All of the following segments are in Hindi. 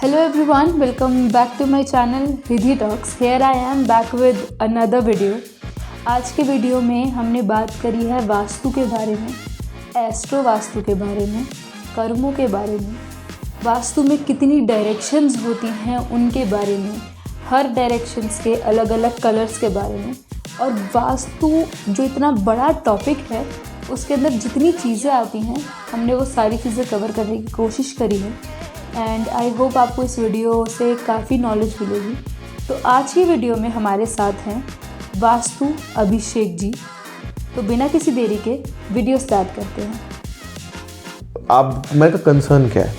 Hello everyone, welcome back to my channel Riddhi Talks. Here I am back with another video. आज के वीडियो में हमने बात करी है वास्तु के बारे में, एस्ट्रो वास्तु के बारे में, कर्मों के बारे में, वास्तु में कितनी डायरेक्शंस होती हैं उनके बारे में, हर डायरेक्शंस के अलग अलग कलर्स के बारे में, और वास्तु जो इतना बड़ा टॉपिक है उसके अंदर जितनी चीज़ें आती हैं हमने वो सारी चीज़ें कवर करने की कोशिश करी है. एंड आई होप आपको इस वीडियो से काफ़ी नॉलेज मिलेगी. तो आज की वीडियो में हमारे साथ हैं वास्तु अभिषेक जी. तो बिना किसी देरी के वीडियो स्टार्ट करते हैं. आप मेरे का कंसर्न क्या है?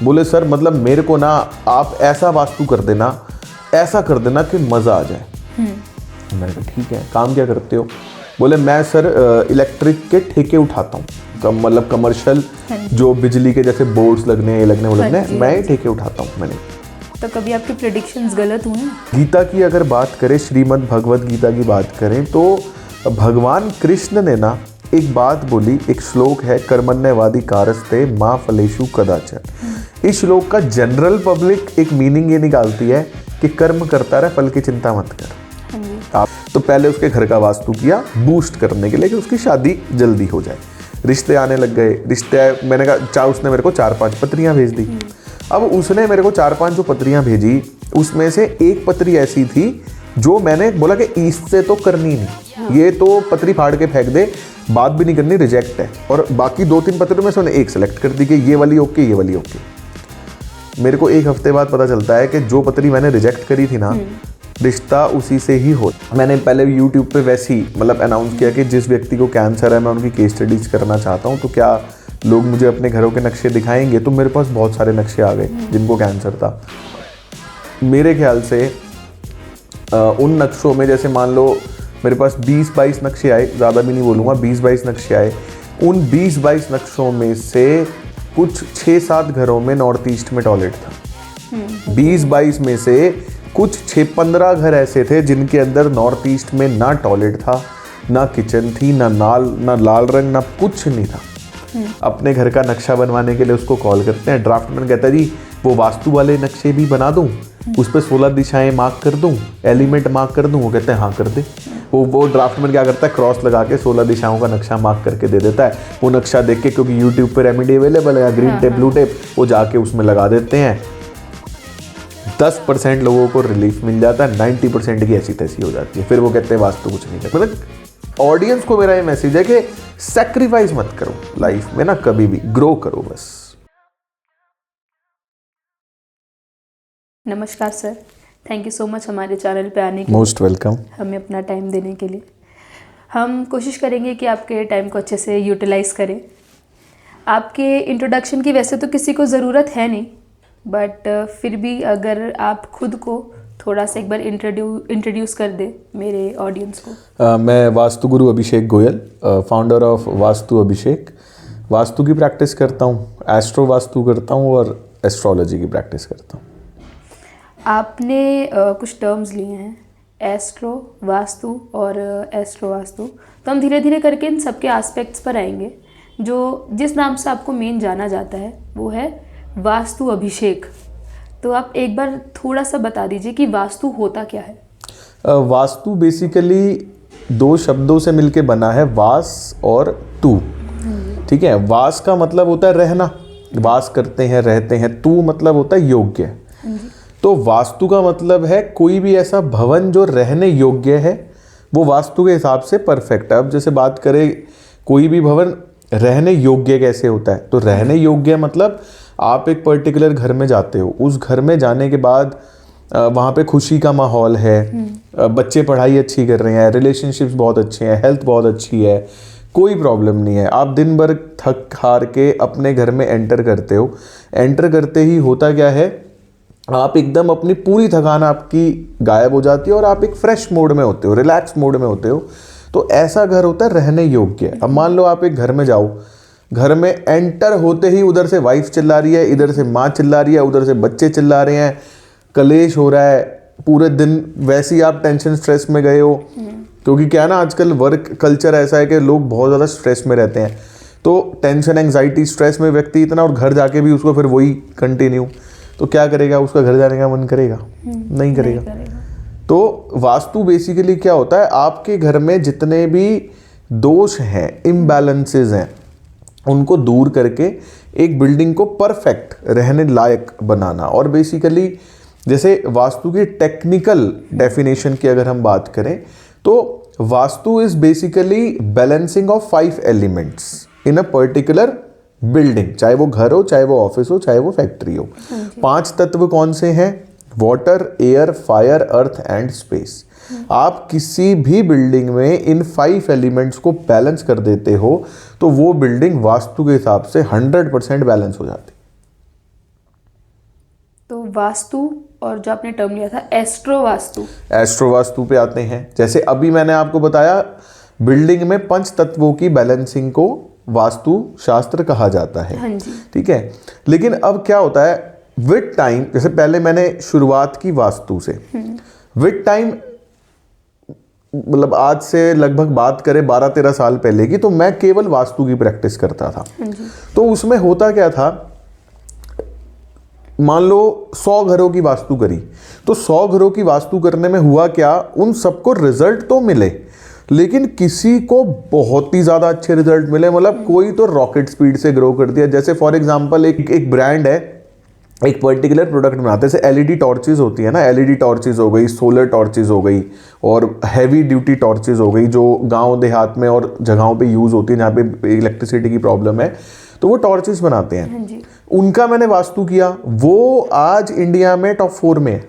बोले सर मतलब मेरे को ना आप ऐसा वास्तु कर देना, ऐसा कर देना कि मज़ा आ जाए. मैंने कहा ठीक है, काम क्या करते हो? बोले मैं सर इलेक्ट्रिक के ठेके उठाता हूँ, मतलब कमर्शियल जो बिजली के जैसे बोर्ड्स लगने वो लगने मैं ठेके उठाता हूँ. मैंने तो कभी आपके प्रेडिक्शंस गलत हुए? गीता की अगर बात करें, श्रीमद् भगवद गीता की बात करें तो भगवान कृष्ण ने ना एक बात बोली, एक श्लोक है कर्मण्यवादी कारस्ते माँ फलेषु कदाचन. इस श्लोक का जनरल पब्लिक एक मीनिंग ये निकालती है कि कर्म करता रहे, फल की चिंता मत कर. आप तो पहले उसके घर का वास्तु किया बूस्ट करने के लिए कि उसकी शादी जल्दी हो जाए. रिश्ते आने लग गए, रिश्ते मैंने कहा उसने मेरे को 4-5 पत्रियां भेज दी. अब उसने मेरे को 4-5 जो पत्रियां भेजी उसमें से एक पत्री ऐसी थी जो मैंने बोला कि इससे तो करनी नहीं, ये तो पत्री फाड़ के फेंक दे, बात भी नहीं करनी, रिजेक्ट है. और बाकी 2-3 पत्रों में से मैंने एक सेलेक्ट कर दी कि ये वाली ओके, ये वाली ओके. मेरे को 1 हफ्ते बाद पता चलता है कि जो पत्री मैंने रिजेक्ट करी थी ना, रिश्ता उसी से ही हो. मैंने पहले YouTube पे वैसे ही मतलब अनाउंस किया कि जिस व्यक्ति को कैंसर है मैं उनकी केस स्टडीज करना चाहता हूँ, तो क्या लोग मुझे अपने घरों के नक्शे दिखाएंगे. तो मेरे पास बहुत सारे नक्शे आ गए जिनको कैंसर था. मेरे ख्याल से उन नक्शों में जैसे मान लो मेरे पास 20-22 नक्शे आए, ज़्यादा भी नहीं बोलूँगा, 20-22 नक्शे आए. उन 20-22 नक्शों में से कुछ 6-7 घरों में नॉर्थ ईस्ट में टॉयलेट था. 20-22 में से कुछ 6-15 घर ऐसे थे जिनके अंदर नॉर्थ ईस्ट में ना टॉयलेट था, ना किचन थी, ना लाल रंग, ना कुछ नहीं था. अपने घर का नक्शा बनवाने के लिए उसको कॉल करते हैं, ड्राफ्टमैन कहता है जी वो वास्तु वाले नक्शे भी बना दूं, उस पर 16 दिशाएं मार्क कर दूं, एलिमेंट मार्क कर दूं. वो कहते हैं हाँ कर दे. वो ड्राफ्टमैन क्या करता है, क्रॉस लगा के 16 दिशाओं का नक्शा मार्क करके दे देता है. वो नक्शा देख के, क्योंकि यूट्यूब पर रेमेडी अवेलेबल है, ग्रीन टेप, ब्लू टेप, वो जाके उसमें लगा देते हैं. 10% लोगों को रिलीफ मिल जाता है, 90% की ऐसी तैसी हो जाती है. फिर वो कहते हैं वास्तु कुछ नहीं करता. मतलब ऑडियंस को मेरा ये मैसेज है कि सैक्रिफाइस मत करो लाइफ में ना, कभी भी ग्रो करो बस. नमस्कार sir, thank you so much हमारे चैनल पे आने के मोस्ट वेलकम. हमें अपना टाइम देने के लिए. हम कोशिश करेंगे कि आपके टाइम को अच्छे से यूटिलाइज करें. आपके इंट्रोडक्शन की वैसे तो किसी को ज़रूरत है नहीं, बट फिर भी अगर आप खुद को थोड़ा सा एक बार इंट्रोड्यूस कर दे मेरे ऑडियंस को. मैं वास्तु गुरु अभिषेक गोयल, फाउंडर ऑफ वास्तु अभिषेक. वास्तु की प्रैक्टिस करता हूँ, एस्ट्रो वास्तु करता हूँ और एस्ट्रोलॉजी की प्रैक्टिस करता हूँ. आपने कुछ टर्म्स लिए हैं, एस्ट्रो वास्तु और एस्ट्रो वास्तु, तो हम धीरे धीरे करके इन सबके एस्पेक्ट्स पर आएंगे. जो जिस नाम से आपको मेन जाना जाता है वो है वास्तु अभिषेक. तो आप एक बार थोड़ा सा बता दीजिए कि वास्तु होता क्या है. वास्तु बेसिकली 2 शब्दों से मिलके बना है, वास और तू. ठीक है, वास का मतलब होता है रहना, वास करते हैं, रहते हैं. तू मतलब होता है योग्य. तो वास्तु का मतलब है कोई भी ऐसा भवन जो रहने योग्य है, वो वास्तु के हिसाब से परफेक्ट है. अब जैसे बात करें कोई भी भवन रहने योग्य कैसे होता है, तो रहने योग्य मतलब आप एक पर्टिकुलर घर में जाते हो, उस घर में जाने के बाद वहाँ पे खुशी का माहौल है, बच्चे पढ़ाई अच्छी कर रहे हैं, रिलेशनशिप्स बहुत अच्छे हैं, हेल्थ बहुत अच्छी है, कोई प्रॉब्लम नहीं है. आप दिन भर थक हार के अपने घर में एंटर करते हो. एंटर करते ही होता क्या है, आप एकदम अपनी पूरी थकान आपकी गायब हो जाती है और आप एक फ्रेश मोड में होते हो, रिलैक्स मोड में होते हो. तो ऐसा घर होता है रहने योग्य. अब मान लो आप एक घर में जाओ, घर में एंटर होते ही उधर से वाइफ चिल्ला रही है, इधर से माँ चिल्ला रही है, उधर से बच्चे चिल्ला रहे हैं, कलेश हो रहा है, पूरे दिन वैसे ही आप टेंशन स्ट्रेस में गए हो. क्योंकि क्या है ना, आजकल वर्क कल्चर ऐसा है कि लोग बहुत ज़्यादा स्ट्रेस में रहते हैं. तो टेंशन, एंग्जाइटी, स्ट्रेस में व्यक्ति इतना, और घर जाके भी उसको फिर वही कंटिन्यू. तो क्या करेगा, उसका घर जाने का मन करेगा? नहीं करेगा। तो वास्तु बेसिकली क्या होता है, आपके घर में जितने भी दोष हैं, इम्बैलेंसेस हैं, उनको दूर करके एक बिल्डिंग को परफेक्ट रहने लायक बनाना। और बेसिकली जैसे वास्तु की टेक्निकल डेफिनेशन की अगर हम बात करें तो vastu is basically balancing of 5 elements in a particular building, चाहे वो घर हो, चाहे वो ऑफिस हो, चाहे वो फैक्ट्री हो। 5 तत्व कौन से हैं? Water, air, fire, earth and space. आप किसी भी बिल्डिंग में इन 5 एलिमेंट्स को बैलेंस कर देते हो तो वो बिल्डिंग वास्तु के हिसाब से 100% बैलेंस हो जाती। तो वास्तु और जो आपने टर्म लिया था एस्ट्रो वास्तु, एस्ट्रो वास्तु पे आते हैं। जैसे अभी मैंने आपको बताया बिल्डिंग में 5 तत्वों की बैलेंसिंग को वास्तु शास्त्र कहा जाता है। हाँ जी। ठीक है, लेकिन अब क्या होता है विद टाइम, जैसे पहले मैंने शुरुआत की वास्तु से, विद टाइम मतलब आज से लगभग बात करें 12-13 साल पहले की, तो मैं केवल वास्तु की प्रैक्टिस करता था। तो उसमें होता क्या था, मान लो 100 घरों की वास्तु करी, तो 100 घरों की वास्तु करने में हुआ क्या, उन सबको रिजल्ट तो मिले, लेकिन किसी को बहुत ही ज़्यादा अच्छे रिजल्ट मिले, मतलब कोई तो रॉकेट स्पीड से ग्रो कर दिया। जैसे फॉर एग्जांपल एक ब्रांड है, एक पर्टिकुलर प्रोडक्ट बनाते हैं, जैसे एलईडी टॉर्चेज होती है ना, एलईडी टॉर्चेज हो गई, सोलर टॉर्चेज हो गई और हैवी ड्यूटी टॉर्चेज हो गई, जो गांव देहात में और जगहों पे यूज़ होती है जहाँ पे इलेक्ट्रिसिटी की प्रॉब्लम है, तो वो टॉर्चेस बनाते हैं। उनका मैंने वास्तु किया, वो आज इंडिया में टॉप 4 में है,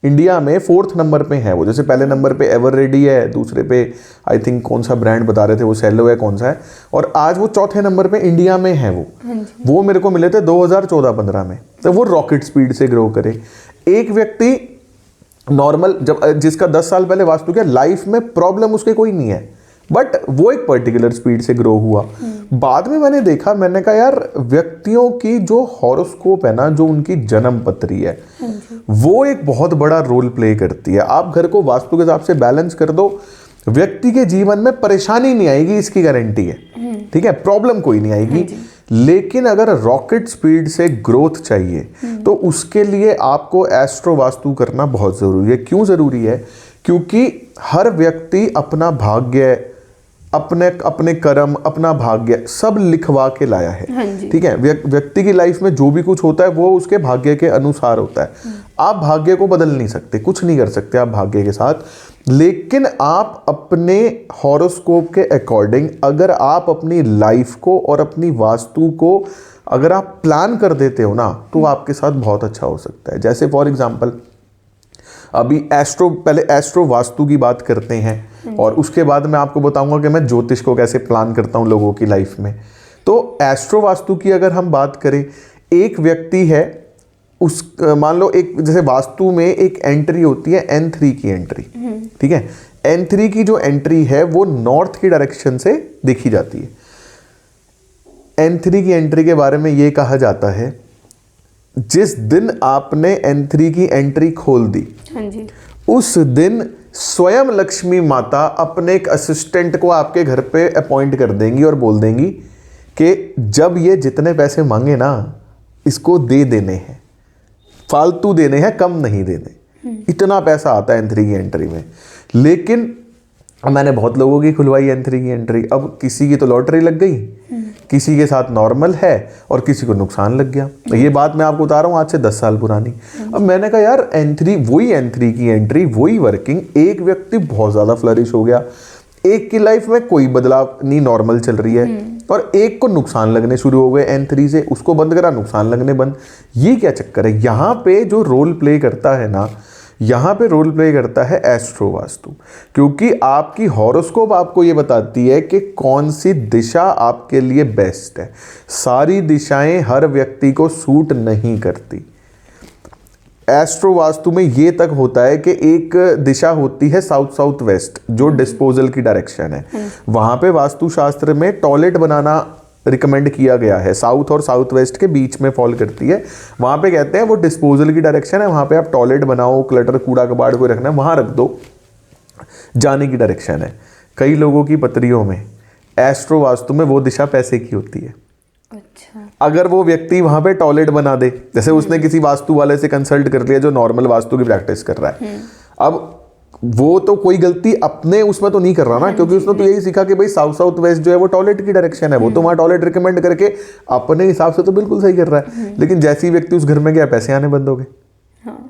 इंडिया में 4th नंबर पे है वो। जैसे पहले नंबर पे एवर रेडी है, दूसरे पे आई थिंक कौन सा ब्रांड बता रहे थे वो सेलो है कौन सा है, और आज वो 4थे नंबर पे इंडिया में है वो मेरे को मिले थे 2014-15 में। तो वो रॉकेट स्पीड से ग्रो करे। एक व्यक्ति नॉर्मल जिसका 10 साल पहले वास्तु किया, लाइफ में प्रॉब्लम उसके कोई नहीं है, बट वो एक पर्टिकुलर स्पीड से ग्रो हुआ। बाद में मैंने देखा, मैंने कहा यार व्यक्तियों की जो हॉरोस्कोप है ना, जो उनकी जन्म पत्री है, वो एक बहुत बड़ा रोल प्ले करती है। आप घर को वास्तु के हिसाब से बैलेंस कर दो, व्यक्ति के जीवन में परेशानी नहीं आएगी, इसकी गारंटी है। ठीक है, प्रॉब्लम कोई नहीं आएगी। लेकिन अगर रॉकेट स्पीड से ग्रोथ चाहिए तो उसके लिए आपको एस्ट्रो वास्तु करना बहुत जरूरी है। क्यों जरूरी है? क्योंकि हर व्यक्ति अपना भाग्य, अपने कर्म, अपना भाग्य सब लिखवा के लाया है। ठीक है, व्यक्ति की लाइफ में जो भी कुछ होता है वो उसके भाग्य के अनुसार होता है। आप भाग्य को बदल नहीं सकते, कुछ नहीं कर सकते आप भाग्य के साथ, लेकिन आप अपने हॉरोस्कोप के अकॉर्डिंग अगर आप अपनी लाइफ को और अपनी वास्तु को अगर आप प्लान कर देते हो ना, तो आपके साथ बहुत अच्छा हो सकता है। जैसे फॉर एग्जाम्पल अभी पहले एस्ट्रो वास्तु की बात करते हैं और उसके बाद मैं आपको बताऊंगा कि मैं ज्योतिष को कैसे प्लान करता हूं लोगों की लाइफ में। तो एस्ट्रो वास्तु की अगर हम बात करें, एक व्यक्ति है, उस मान लो एक जैसे वास्तु में एक एंट्री होती है N3 की एंट्री। ठीक है, N3 की जो एंट्री है वो नॉर्थ की डायरेक्शन से देखी जाती है। N3 की एंट्री के बारे में ये कहा जाता है, जिस दिन आपने N3 की एंट्री खोल दी, उस दिन स्वयं लक्ष्मी माता अपने एक असिस्टेंट को आपके घर पे अपॉइंट कर देंगी और बोल देंगी कि जब ये जितने पैसे मांगे ना, इसको दे देने हैं, फालतू देने हैं, कम नहीं देने। इतना पैसा आता है N3 की एंट्री में। लेकिन मैंने बहुत लोगों की खुलवाई N3 की एंट्री, अब किसी की तो लॉटरी लग गई, किसी के साथ नॉर्मल है और किसी को नुकसान लग गया। ये बात मैं आपको बता रहा हूँ आज से 10 साल पुरानी। अब मैंने कहा यार N3 की एंट्री, वही वर्किंग, एक व्यक्ति बहुत ज़्यादा फ्लरिश हो गया, एक की लाइफ में कोई बदलाव नहीं, नॉर्मल चल रही है, और एक को नुकसान लगने शुरू हो गए N3 से, उसको बंद करा, नुकसान लगने बंद। ये क्या चक्कर है? यहाँ पे जो रोल प्ले करता है ना, यहाँ पे रोल प्ले करता है एस्ट्रो वास्तु, क्योंकि आपकी हॉरोस्कोप आपको ये बताती है कि कौन सी दिशा आपके लिए बेस्ट है। सारी दिशाएं हर व्यक्ति को सूट नहीं करती। एस्ट्रो वास्तु में ये तक होता है कि एक दिशा होती है साउथ वेस्ट, जो डिस्पोजल की डायरेक्शन है। वहाँ पे वास्तु शास्त्र में टॉयलेट बनाना रिकमेंड किया गया है, साउथ और साउथ वेस्ट के बीच में फॉल करती है। वहाँ पे कहते हैं वो डिस्पोजल की डायरेक्शन है, वहाँ पे आप टॉयलेट बनाओ, क्लटर, कूड़ा कबाड़ कोई रखना है वहाँ रख दो, जाने की डायरेक्शन है। कई लोगों की पत्रियों में एस्ट्रो वास्तु में वो दिशा पैसे की होती है, अच्छा। अगर वो व्यक्ति वहां पे टॉयलेट बना दे, जैसे उसने किसी वास्तु वाले से कंसल्ट कर लिया जो नॉर्मल वास्तु की प्रैक्टिस कर रहा है, अब वो तो कोई गलती अपने उसमें तो नहीं कर रहा ना, क्योंकि उसने तो यही सीखा कि भाई साउथ साउथ वेस्ट जो है वो टॉयलेट की डायरेक्शन है, वो तो वहाँ टॉयलेट रिकमेंड करके अपने हिसाब से तो बिल्कुल सही कर रहा है। लेकिन जैसे ही व्यक्ति उस घर में गया, पैसे आने बंद हो गए।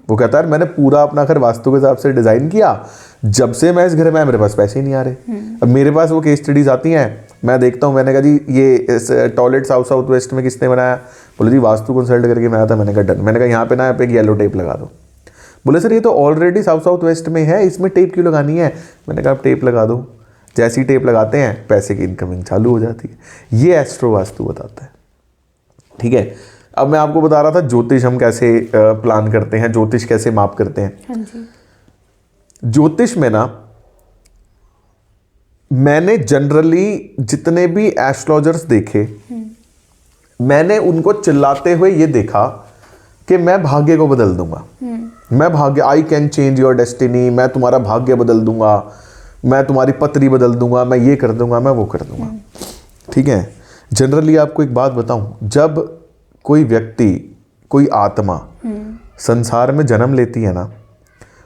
वो कहता है मैंने पूरा अपना घर वास्तु के हिसाब से डिजाइन किया, जब से मैं इस घर में आया मेरे पास पैसे ही नहीं आ रहे। अब मेरे पास वो केस स्टडीज आती हैं, मैं देखता हूँ, मैंने कहा जी ये टॉयलेट साउथ साउथ वेस्ट में किसने बनाया? बोले जी वास्तु कंसल्ट करके मैं आया था। मैंने कहा डन। मैंने कहा यहाँ पे ना आप एक येलो टेप लगा दो। बोले सर ये तो ऑलरेडी साउथ साउथ वेस्ट में है, इसमें टेप क्यों लगानी है? मैंने कहा आप टेप लगा दो, जैसी टेप लगाते हैं पैसे की इनकमिंग चालू हो जाती है। ये एस्ट्रो वास्तु बताता है। ठीक है, अब मैं आपको बता रहा था ज्योतिष हम कैसे प्लान करते हैं, ज्योतिष कैसे माप करते हैं। हाँ जी। ज्योतिष में ना मैंने जनरली जितने भी एस्ट्रोलॉजर्स देखे, मैंने उनको चिल्लाते हुए ये देखा कि मैं भाग्य को बदल दूंगा, मैं भाग्य, I can change your destiny, मैं तुम्हारा भाग्य बदल दूंगा, मैं तुम्हारी पत्री बदल दूंगा, मैं ये कर दूंगा, मैं वो कर दूंगा। ठीक है, जनरली आपको एक बात बताऊं, जब कोई व्यक्ति, कोई आत्मा संसार में जन्म लेती है ना,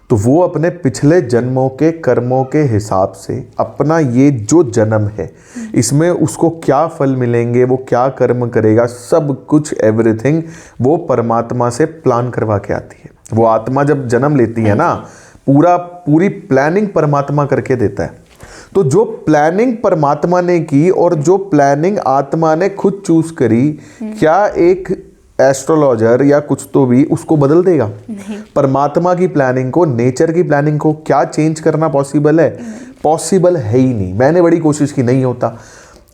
तो वो अपने पिछले जन्मों के कर्मों के हिसाब से अपना ये जो जन्म है इसमें उसको क्या फल मिलेंगे, वो क्या कर्म करेगा, सब कुछ एवरीथिंग वो परमात्मा से प्लान करवा के आती है। वो आत्मा जब जन्म लेती है ना, पूरी प्लानिंग परमात्मा करके देता है। तो जो प्लानिंग परमात्मा ने की और जो प्लानिंग आत्मा ने खुद चूज करी, क्या एक एस्ट्रोलॉजर या कुछ तो भी उसको बदल देगा? परमात्मा की प्लानिंग को, नेचर की प्लानिंग को क्या चेंज करना पॉसिबल है? पॉसिबल है ही नहीं। मैंने बड़ी कोशिश की, नहीं होता।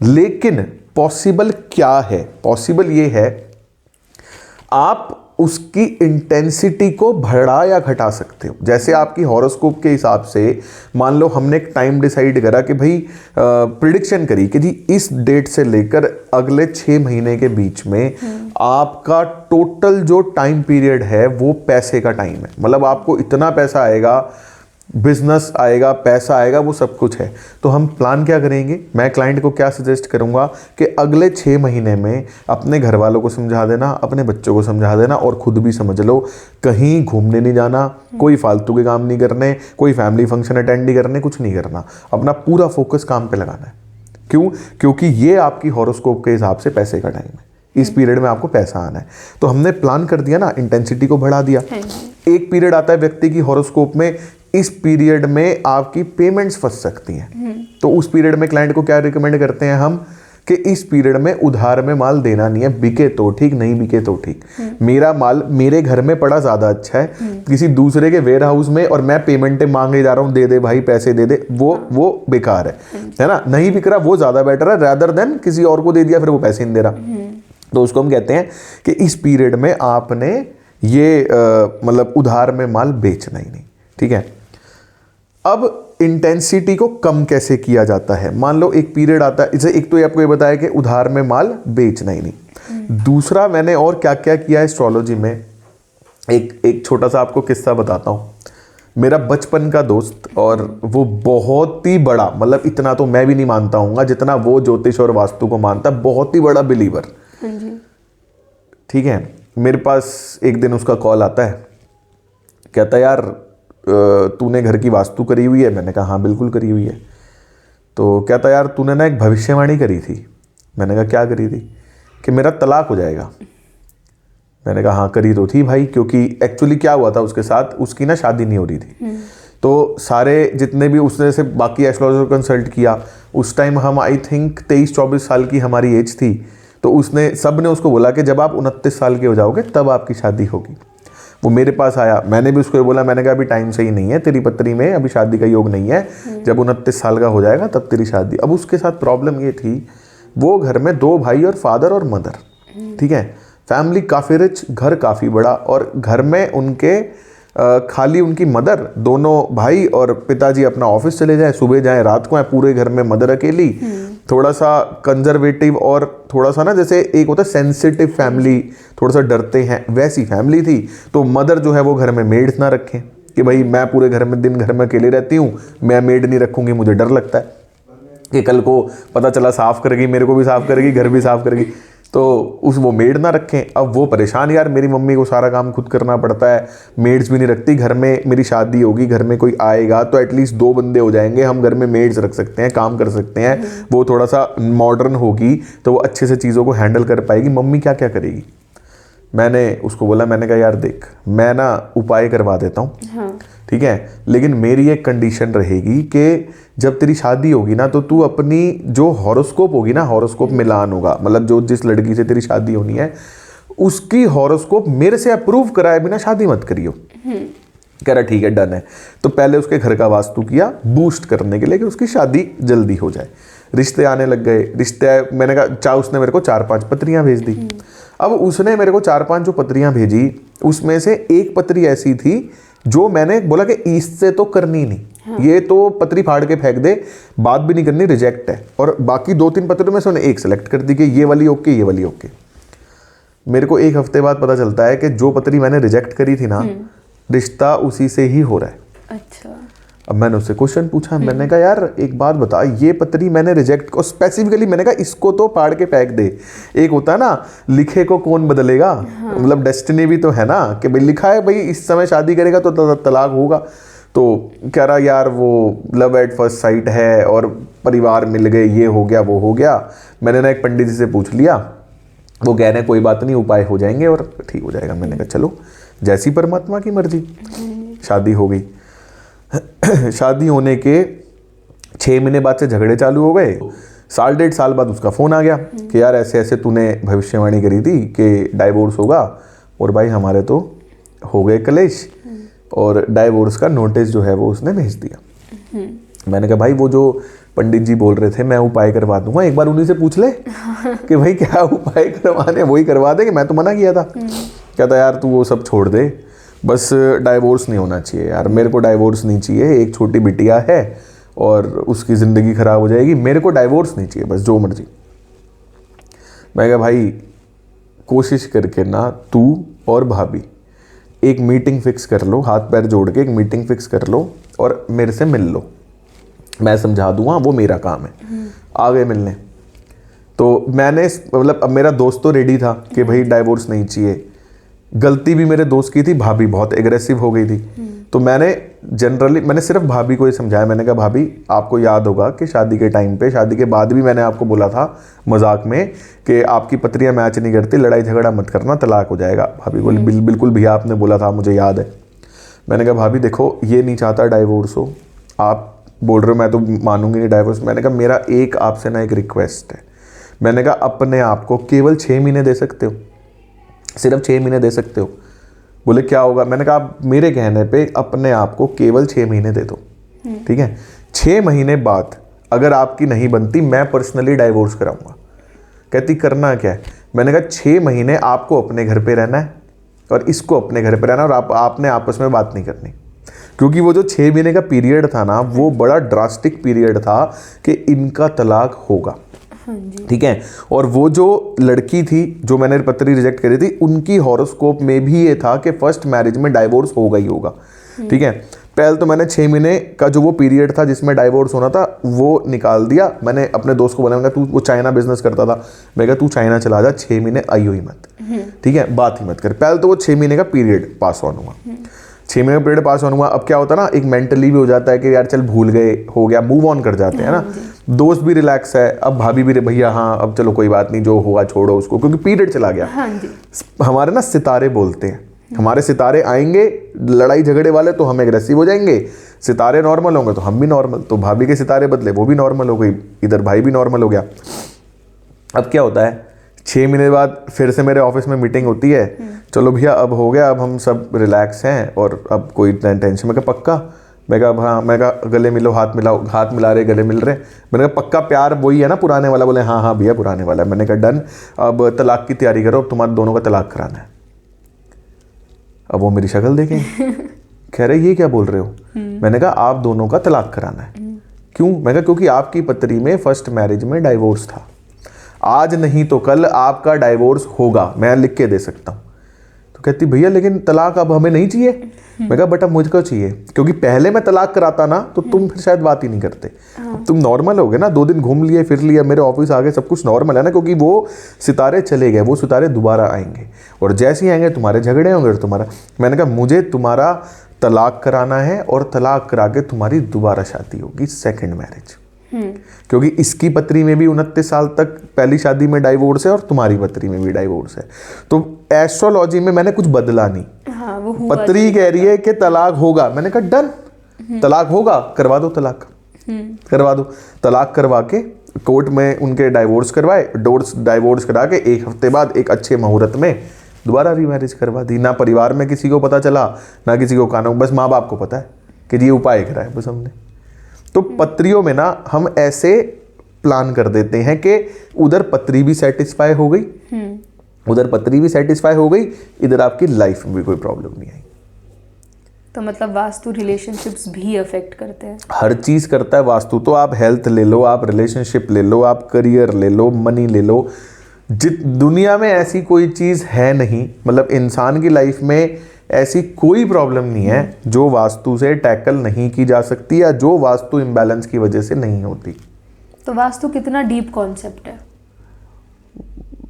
लेकिन पॉसिबल क्या है? पॉसिबल ये है, आप उसकी इंटेंसिटी को बढ़ा या घटा सकते हो। जैसे आपकी हॉरोस्कोप के हिसाब से मान लो हमने एक टाइम डिसाइड करा कि भाई प्रिडिक्शन करी कि जी इस डेट से लेकर अगले 6 महीने के बीच में आपका टोटल जो टाइम पीरियड है वो पैसे का टाइम है, मतलब आपको इतना पैसा आएगा, बिजनेस आएगा, पैसा आएगा, वो सब कुछ है। तो हम प्लान क्या करेंगे? मैं क्लाइंट को क्या सजेस्ट करूंगा कि अगले 6 महीने में अपने घर वालों को समझा देना, अपने बच्चों को समझा देना और खुद भी समझ लो, कहीं घूमने नहीं जाना, कोई फालतू के काम नहीं करने, कोई फैमिली फंक्शन अटेंड नहीं करने, कुछ नहीं करना, अपना पूरा फोकस काम पे लगाना है। क्यों? क्योंकि ये आपकी हॉरोस्कोप के हिसाब से पैसे का टाइम है, इस पीरियड में आपको पैसा आना है। तो हमने प्लान कर दिया ना, इंटेंसिटी को बढ़ा दिया। एक पीरियड आता है व्यक्ति की हॉरोस्कोप में, इस पीरियड में आपकी पेमेंट्स फंस सकती हैं, तो उस पीरियड में क्लाइंट को क्या रिकमेंड करते हैं हम कि इस पीरियड में उधार में माल देना नहीं है, बिके तो ठीक, नहीं बिके तो ठीक। मेरा माल मेरे घर में पड़ा ज्यादा अच्छा है, किसी दूसरे के वेयर हाउस में और मैं पेमेंटें मांगे जा रहा हूँ, दे दे भाई पैसे दे दे, वो बेकार है ना, नहीं बिक रहा, वो ज्यादा बेटर है रादर देन किसी और को दे दिया फिर वो पैसे नहीं दे रहा। तो उसको हम कहते हैं कि इस पीरियड में आपने ये मतलब उधार में माल बेचना ही नहीं। ठीक है, अब इंटेंसिटी को कम कैसे किया जाता है? मान लो एक पीरियड आता है, इसे एक तो ये आपको ये बताया कि उधार में माल बेचना ही नहीं। दूसरा मैंने और क्या क्या किया एस्ट्रोलॉजी में, एक छोटा सा आपको किस्सा बताता हूँ। मेरा बचपन का दोस्त, और वो बहुत ही बड़ा, मतलब इतना तो मैं भी नहीं मानता हूँ जितना वो ज्योतिष और वास्तु को मानता, बहुत ही बड़ा बिलीवर। ठीक है, मेरे पास एक दिन उसका कॉल आता है, कहता यार तूने घर की वास्तु करी हुई है? मैंने कहा हाँ बिल्कुल करी हुई है। तो कहता यार तूने ना एक भविष्यवाणी करी थी। मैंने कहा क्या करी थी? कि मेरा तलाक हो जाएगा। मैंने कहा हाँ करी तो थी भाई, क्योंकि एक्चुअली क्या हुआ था उसके साथ, उसकी ना शादी नहीं हो रही थी। तो सारे जितने भी उसने से बाकी एस्ट्रोलॉजर कंसल्ट किया, उस टाइम हम आई थिंक 23-24 साल की हमारी एज थी। तो उसने सब ने उसको बोला कि जब आप 29 साल के हो जाओगे तब आपकी शादी होगी। वो मेरे पास आया, मैंने भी उसको बोला, मैंने कहा अभी टाइम सही नहीं है, तेरी पत्री में अभी शादी का योग नहीं है, जब 29 साल का हो जाएगा तब तेरी शादी। अब उसके साथ प्रॉब्लम ये थी, वो घर में 2 भाई और फादर और मदर, ठीक है, फैमिली काफ़ी रिच, घर काफ़ी बड़ा, और घर में उनके खाली उनकी मदर, दोनों भाई और पिताजी अपना ऑफिस चले जाए, सुबह जाए रात को आए, पूरे घर में मदर अकेली। थोड़ा सा कंजर्वेटिव और थोड़ा सा ना जैसे एक होता है सेंसिटिव फैमिली, थोड़ा सा डरते हैं, वैसी फैमिली थी। तो मदर जो है वो घर में मेड्स ना रखें कि भाई मैं पूरे घर में दिन घर में अकेले रहती हूँ, मैं मेड नहीं रखूँगी, मुझे डर लगता है कि कल को पता चला साफ़ करेगी, मेरे को भी साफ़ करेगी, घर भी साफ़ करेगी। तो उस वो मेड ना रखें। अब वो परेशान, यार मेरी मम्मी को सारा काम खुद करना पड़ता है, मेड्स भी नहीं रखती घर में, मेरी शादी होगी, घर में कोई आएगा तो एटलीस्ट 2 बंदे हो जाएंगे, हम घर में मेड्स रख सकते हैं, काम कर सकते हैं, वो थोड़ा सा मॉडर्न होगी तो वो अच्छे से चीज़ों को हैंडल कर पाएगी, मम्मी क्या क्या करेगी। मैंने उसको बोला, मैंने कहा यार देख मैं ना उपाय करवा देता हूँ, हाँ। ठीक है, लेकिन मेरी एक कंडीशन रहेगी कि जब तेरी शादी होगी ना तो तू अपनी जो हॉरोस्कोप होगी ना, हॉरोस्कोप मिलान होगा, मतलब जो जिस लड़की से तेरी शादी होनी है उसकी हॉरोस्कोप मेरे से अप्रूव कराए बिना शादी मत करियो। कह रहा ठीक है डन है। तो पहले उसके घर का वास्तु किया बूस्ट करने के लिए कि उसकी शादी जल्दी हो जाए। रिश्ते आने लग गए, रिश्ते मैंने कहा उसने मेरे को 4-5 पत्रियां भेज दी। अब उसने मेरे को 4-5 जो पत्रियां भेजी उसमें से एक पत्री ऐसी थी जो मैंने बोला कि इससे तो करनी नहीं, हाँ। ये तो पत्री फाड़ के फेंक दे, बात भी नहीं करनी, रिजेक्ट है। और बाकी 2-3 पत्रों में से उन्हें एक सेलेक्ट कर दी कि ये वाली ओके, ये वाली ओके। मेरे को 1 हफ्ते बाद पता चलता है कि जो पत्री मैंने रिजेक्ट करी थी ना, रिश्ता उसी से ही हो रहा है। अच्छा। अब मैंने उससे क्वेश्चन पूछा, मैंने कहा यार एक बात बता, ये पत्री मैंने रिजेक्ट, और स्पेसिफिकली मैंने कहा इसको तो फाड़ के फेंक दे। एक होता है ना लिखे को कौन बदलेगा, हाँ। मतलब डेस्टिनी भी तो है ना कि भाई लिखा है भाई इस समय शादी करेगा तो तलाक होगा। तो कह रहा यार वो लव एट फर्स्ट साइट है और परिवार मिल गए, ये हो गया वो हो गया। मैंने ना एक पंडित जी से पूछ लिया, वो कह रहे हैं कोई बात नहीं उपाय हो जाएंगे और ठीक हो जाएगा। मैंने कहा चलो जैसी परमात्मा की मर्जी। शादी हो गई। शादी होने के 6 महीने बाद से झगड़े चालू हो गए। 1.5 साल बाद उसका फ़ोन आ गया कि यार ऐसे ऐसे तूने भविष्यवाणी करी थी कि डाइवोर्स होगा, और भाई हमारे तो हो गए कलेश, और डाइवोर्स का नोटिस जो है वो उसने भेज दिया। मैंने कहा भाई वो जो पंडित जी बोल रहे थे मैं उपाय करवा दूंगा, एक बार उन्हीं से पूछ ले कि भाई क्या उपाय करवाने, वही करवा दे कि मैं तो मना किया था। कहता यार तू वो सब छोड़ दे, बस डाइवोर्स नहीं होना चाहिए यार, मेरे को डाइवोर्स नहीं चाहिए, एक छोटी बिटिया है और उसकी ज़िंदगी ख़राब हो जाएगी, मेरे को डाइवोर्स नहीं चाहिए, बस जो मर्जी। मैं कहा भाई कोशिश करके ना तू और भाभी एक मीटिंग फिक्स कर लो, हाथ पैर जोड़ के एक मीटिंग फिक्स कर लो और मेरे से मिल लो, मैं समझा दूंगा, वो मेरा काम है। आ गए मिलने। तो मैंने मतलब अब मेरा दोस्त तो रेडी था कि भाई डाइवोर्स नहीं चाहिए। गलती भी मेरे दोस्त की थी, भाभी बहुत एग्रेसिव हो गई थी। तो मैंने सिर्फ भाभी को ये समझाया, मैंने कहा भाभी आपको याद होगा कि शादी के टाइम पे, शादी के बाद भी मैंने आपको बोला था मजाक में कि आपकी पत्रियां मैच नहीं करती, लड़ाई झगड़ा मत करना, तलाक हो जाएगा। भाभी बोली बिल्कुल भैया आपने बोला था, मुझे याद है। मैंने कहा भाभी देखो ये नहीं चाहता डाइवोर्स हो, आप बोल रहे हो मैं तो मानूंगी नहीं डाइवोर्स। मैंने कहा मेरा एक आपसे ना एक रिक्वेस्ट है, मैंने कहा अपने आप को केवल 6 महीने दे सकते हो, सिर्फ 6 महीने दे सकते हो। बोले क्या होगा, मैंने कहा आप मेरे कहने पे अपने आप को केवल 6 महीने दे दो, ठीक है। 6 महीने बाद अगर आपकी नहीं बनती मैं पर्सनली डाइवोर्स कराऊंगा। कहती करना क्या है, मैंने कहा 6 महीने आपको अपने घर पे रहना है और इसको अपने घर पे रहना, और आपने आपस में बात नहीं करनी, क्योंकि वो जो 6 महीने का पीरियड था ना वो बड़ा ड्रास्टिक पीरियड था कि इनका तलाक होगा, ठीक है। और वो जो लड़की थी जो मैंने पत्री रिजेक्ट करी थी, उनकी हॉरोस्कोप में भी ये था कि फर्स्ट मैरिज में डाइवोर्स होगा ही होगा, ठीक है। पहले तो मैंने 6 महीने का जो वो पीरियड था जिसमें डाइवोर्स होना था वो निकाल दिया। मैंने अपने दोस्त को बोला, तू वो चाइना बिजनेस करता था, मैं कहा तू चाइना चला जा, 6 महीने आइयो ही मत, ठीक है, बात ही मत कर। पहले तो वो 6 महीने का पीरियड पास ऑन हुआ, 6 महीने का पीरियड पास ऑन हुआ। अब क्या होता है ना, एक मेंटली भी हो जाता है कि यार चल भूल गए, हो गया, मूव ऑन कर जाते हैं ना। दोस्त भी रिलैक्स है, अब भाभी भी भैया हाँ अब चलो कोई बात नहीं, जो हुआ छोड़ो उसको, क्योंकि पीरियड चला गया। हाँ जी। हमारे ना सितारे बोलते हैं, हमारे सितारे आएंगे लड़ाई झगड़े वाले तो हम एग्रेसिव हो जाएंगे, सितारे नॉर्मल होंगे तो हम भी नॉर्मल। तो भाभी के सितारे बदले वो भी नॉर्मल हो गई, इधर भाई भी नॉर्मल हो गया। अब क्या होता है, 6 महीने बाद फिर से मेरे ऑफिस में मीटिंग होती है, चलो भैया अब हो गया, अब हम सब रिलैक्स हैं और अब कोई टेंशन। मैं कहा पक्का, मैं कहा हाँ, मैं कहा गले मिलो, हाथ मिलाओ, हाथ मिला रहे गले मिल रहे। मैंने कहा पक्का प्यार वही है ना पुराने वाला, बोले हाँ हाँ भैया पुराने वाला है। मैंने कहा डन, अब तलाक की तैयारी करो, अब तुम्हारे दोनों का तलाक कराना है। अब वो मेरी शक्ल देखें, कह रहे ये क्या बोल रहे हो। मैंने कहा आप दोनों का तलाक कराना है। क्यों, मैं कहा क्योंकि आपकी पत्री में फर्स्ट मैरिज में डाइवोर्स था, आज नहीं तो कल आपका डाइवोर्स होगा, मैं लिख के दे सकता हूँ। तो कहती भैया लेकिन तलाक अब हमें नहीं चाहिए। मैं कहा बेटा मुझको चाहिए, क्योंकि पहले मैं तलाक कराता ना तो तुम फिर शायद बात ही नहीं करते। तुम नॉर्मल हो गए ना, 2 दिन घूम लिए फिर लिया, मेरे ऑफिस आ गए, सब कुछ नॉर्मल है ना, क्योंकि वो सितारे चले गए, वो सितारे दोबारा आएंगे और जैसे ही आएंगे तुम्हारे झगड़े होंगे और तुम्हारा। मैंने कहा मुझे तुम्हारा तलाक कराना है और तलाक करा के तुम्हारी दोबारा शादी होगी, सेकंड मैरिज। क्योंकि इसकी पत्री में भी 29 साल तक पहली शादी में डाइवोर्स है और तुम्हारी पत्री में भी डाइवोर्स है। तो एस्ट्रोलॉजी में मैंने कुछ बदला नहीं। हाँ, वो हुआ पत्री कह रही है कि तलाक होगा, मैंने कहा डन, तलाक होगा, करवा दो तलाक, करवा दो। तलाक करवा के कोर्ट में उनके डाइवोर्स करवाए, डाइवोर्स करा के 1 हफ्ते बाद एक अच्छे मुहूर्त में दोबारा रीमैरिज करवा दी। ना परिवार में किसी को पता चला, ना किसी को कानून, बस माँ बाप को पता है कि ये उपाय करा है बस हमने। तो पत्रियों में ना हम ऐसे प्लान कर देते हैं कि उधर पत्री भी सेटिस्फाई हो गई, उधर पत्री भी सेटिस्फाई हो गई, इधर आपकी लाइफ में भी कोई प्रॉब्लम नहीं आई। तो मतलब वास्तु रिलेशनशिप्स भी अफेक्ट करते हैं? हर चीज करता है वास्तु। तो आप हेल्थ ले लो, आप रिलेशनशिप ले लो, आप करियर ले लो, मनी ले लो, दुनिया में ऐसी कोई चीज है नहीं, मतलब इंसान की लाइफ में ऐसी कोई प्रॉब्लम नहीं है जो वास्तु से टैकल नहीं की जा सकती या जो वास्तु इम्बैलेंस की वजह से नहीं होती। तो वास्तु कितना डीप कॉन्सेप्ट है?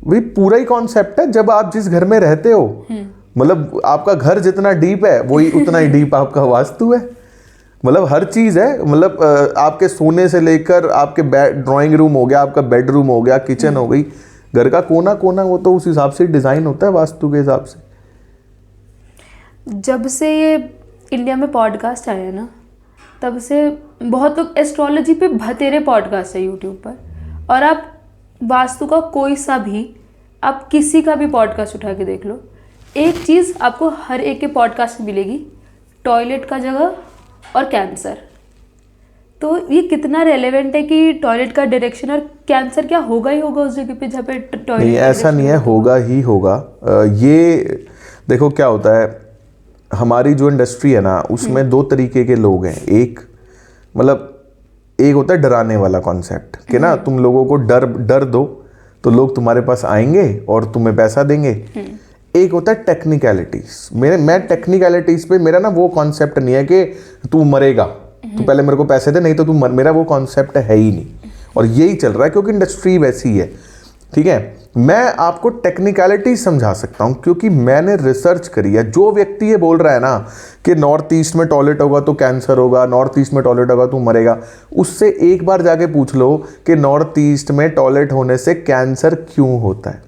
भाई पूरा ही कॉन्सेप्ट है। जब आप जिस घर में रहते हो, मतलब आपका घर जितना डीप है वही उतना ही डीप आपका वास्तु है। मतलब हर चीज है, मतलब आपके सोने से लेकर आपके ड्राइंग रूम हो गया, आपका बेडरूम हो गया, किचन हो गई, घर का कोना कोना, वो तो उस हिसाब से डिजाइन होता है वास्तु के हिसाब से। जब से ये इंडिया में पॉडकास्ट आया ना, तब से बहुत लोग एस्ट्रोलॉजी पे बतेरे पॉडकास्ट है यूट्यूब पर, और आप वास्तु का कोई सा भी, आप किसी का भी पॉडकास्ट उठा के देख लो, एक चीज़ आपको हर एक के पॉडकास्ट में मिलेगी, टॉयलेट का जगह और कैंसर। तो ये कितना रेलेवेंट है कि टॉयलेट का डायरेक्शन और कैंसर क्या होगा ही होगा उस जगह पे जहाँ पे टॉयलेट। नहीं, ऐसा नहीं है, होगा ही होगा। ये देखो क्या होता है, हमारी जो इंडस्ट्री है ना उसमें 2 तरीके के लोग हैं। एक होता है डराने वाला कॉन्सेप्ट कि ना तुम लोगों को डर दो तो लोग तुम्हारे पास आएंगे और तुम्हें पैसा देंगे। एक होता है टेक्निकलिटीज। मैं टेक्निकलिटीज पे, मेरा ना वो कॉन्सेप्ट नहीं है कि तू मरेगा तो पहले मेरे को पैसे दे, नहीं तो तू मर, मेरा वो कॉन्सेप्ट है ही नहीं। और यही चल रहा है क्योंकि इंडस्ट्री वैसी है, ठीक है। मैं आपको टेक्निकलिटी समझा सकता हूं क्योंकि मैंने रिसर्च करी है। जो व्यक्ति ये बोल रहा है ना कि नॉर्थ ईस्ट में टॉयलेट होगा तो कैंसर होगा, नॉर्थ ईस्ट में टॉयलेट होगा तो मरेगा, उससे एक बार जाके पूछ लो कि नॉर्थ ईस्ट में टॉयलेट होने से कैंसर क्यों होता है।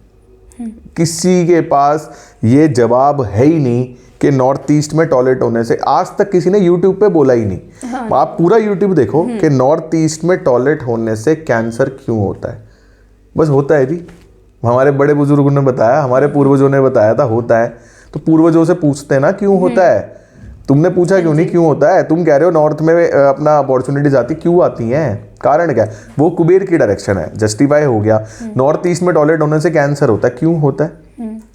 किसी के पास ये जवाब है ही नहीं कि नॉर्थ ईस्ट में टॉयलेट होने से, आज तक किसी ने यूट्यूब पे बोला ही नहीं। हाँ। आप पूरा यूट्यूब देखो कि नॉर्थ ईस्ट में टॉयलेट होने से कैंसर क्यों होता है, बस होता है जी। हमारे बड़े बुजुर्गों ने बताया, हमारे पूर्वजों ने बताया था होता है। तो पूर्वजों से पूछते हैं ना क्यों होता है। तुमने पूछा क्यों नहीं क्यों होता है। तुम कह रहे हो नॉर्थ में अपना अपॉर्चुनिटीज आती, क्यों आती हैं, कारण क्या है, वो कुबेर की डायरेक्शन है, जस्टिफाई हो गया। नॉर्थ ईस्ट में टॉयलेट होने से कैंसर होता है, क्यों होता है,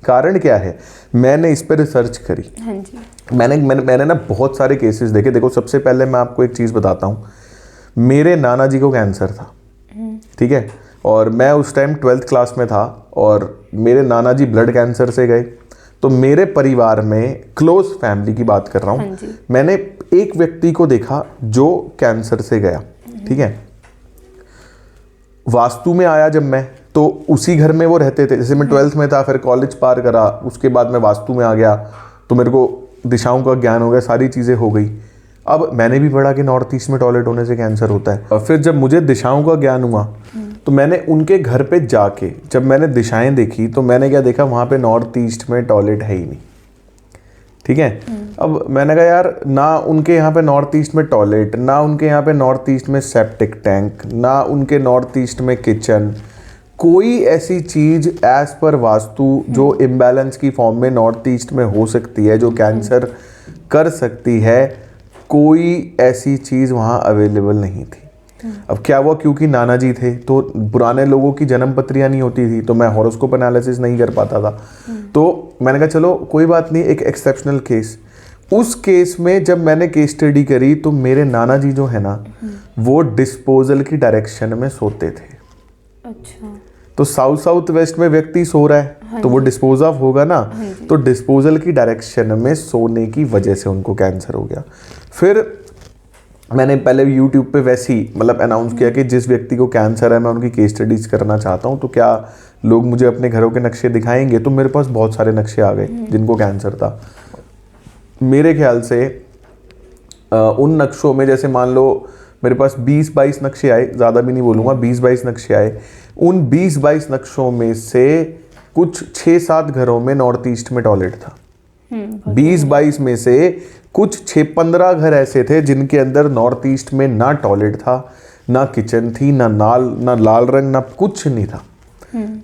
कारण क्या है। मैंने इस पर रिसर्च करी। हाँ जी। मैंने ना बहुत सारे केसेस देखे। देखो सबसे पहले मैं आपको एक चीज़ बताता हूँ, मेरे नाना जी को कैंसर था, ठीक है, और मैं उस टाइम 12th क्लास में था और मेरे नाना जी ब्लड कैंसर से गए। तो मेरे परिवार में क्लोज फैमिली की बात कर रहा हूँ, मैंने एक व्यक्ति को देखा जो कैंसर से गया, ठीक है। वास्तु में आया जब मैं, तो उसी घर में वो रहते थे। जैसे मैं 12th में था, फिर कॉलेज पार करा, उसके बाद मैं वास्तु में आ गया, तो मेरे को दिशाओं का ज्ञान हो गया, सारी चीज़ें हो गई। अब मैंने भी पढ़ा कि नॉर्थ ईस्ट में टॉयलेट होने से कैंसर होता है। और फिर जब मुझे दिशाओं का ज्ञान हुआ तो मैंने उनके घर पे जाके जब मैंने दिशाएं देखी तो मैंने क्या देखा, वहाँ पे नॉर्थ ईस्ट में टॉयलेट है ही नहीं, ठीक है। अब मैंने कहा यार, ना उनके यहाँ पे नॉर्थ ईस्ट में टॉयलेट, ना उनके यहाँ पे नॉर्थ ईस्ट में सेप्टिक टैंक, ना उनके नॉर्थ ईस्ट में किचन, कोई ऐसी चीज़ एज पर वास्तु जो इम्बैलेंस की फॉर्म में नॉर्थ ईस्ट में हो सकती है, जो कैंसर कर सकती है, कोई ऐसी चीज़ वहाँ अवेलेबल नहीं थी। अब क्या हुआ, क्योंकि नाना जी थे तो पुराने लोगों की जन्म पत्रियाँ नहीं होती थी, तो मैं हॉरोस्कोप एनालिसिस नहीं कर पाता था। तो मैंने कहा चलो कोई बात नहीं, एक एक्सेप्शनल केस। उस केस में जब मैंने केस स्टडी करी तो मेरे नाना जी जो है ना, वो डिस्पोजल की डायरेक्शन में सोते थे। अच्छा। तो साउथ वेस्ट में व्यक्ति सो रहा है, तो वो डिस्पोज ऑफ होगा ना, तो डिस्पोजल की डायरेक्शन में सोने की वजह से उनको कैंसर हो गया। फिर मैंने पहले यूट्यूब पे वैसे ही मतलब अनाउंस किया कि जिस व्यक्ति को कैंसर है मैं उनकी केस स्टडीज करना चाहता हूँ, तो क्या लोग मुझे अपने घरों के नक्शे दिखाएंगे। तो मेरे पास बहुत सारे नक्शे आ गए जिनको कैंसर था। मेरे ख्याल से उन नक्शों में जैसे मान लो मेरे पास 20-22 नक्शे आए, ज़्यादा भी नहीं बोलूँगा, 20-22 नक्शे आए। उन 20-22 नक्शों में से कुछ 6-7 घरों में नॉर्थ ईस्ट में टॉयलेट था। 20-22 में से कुछ 6-15 घर ऐसे थे जिनके अंदर नॉर्थ ईस्ट में ना टॉयलेट था, ना किचन थी, ना लाल रंग, ना कुछ नहीं था।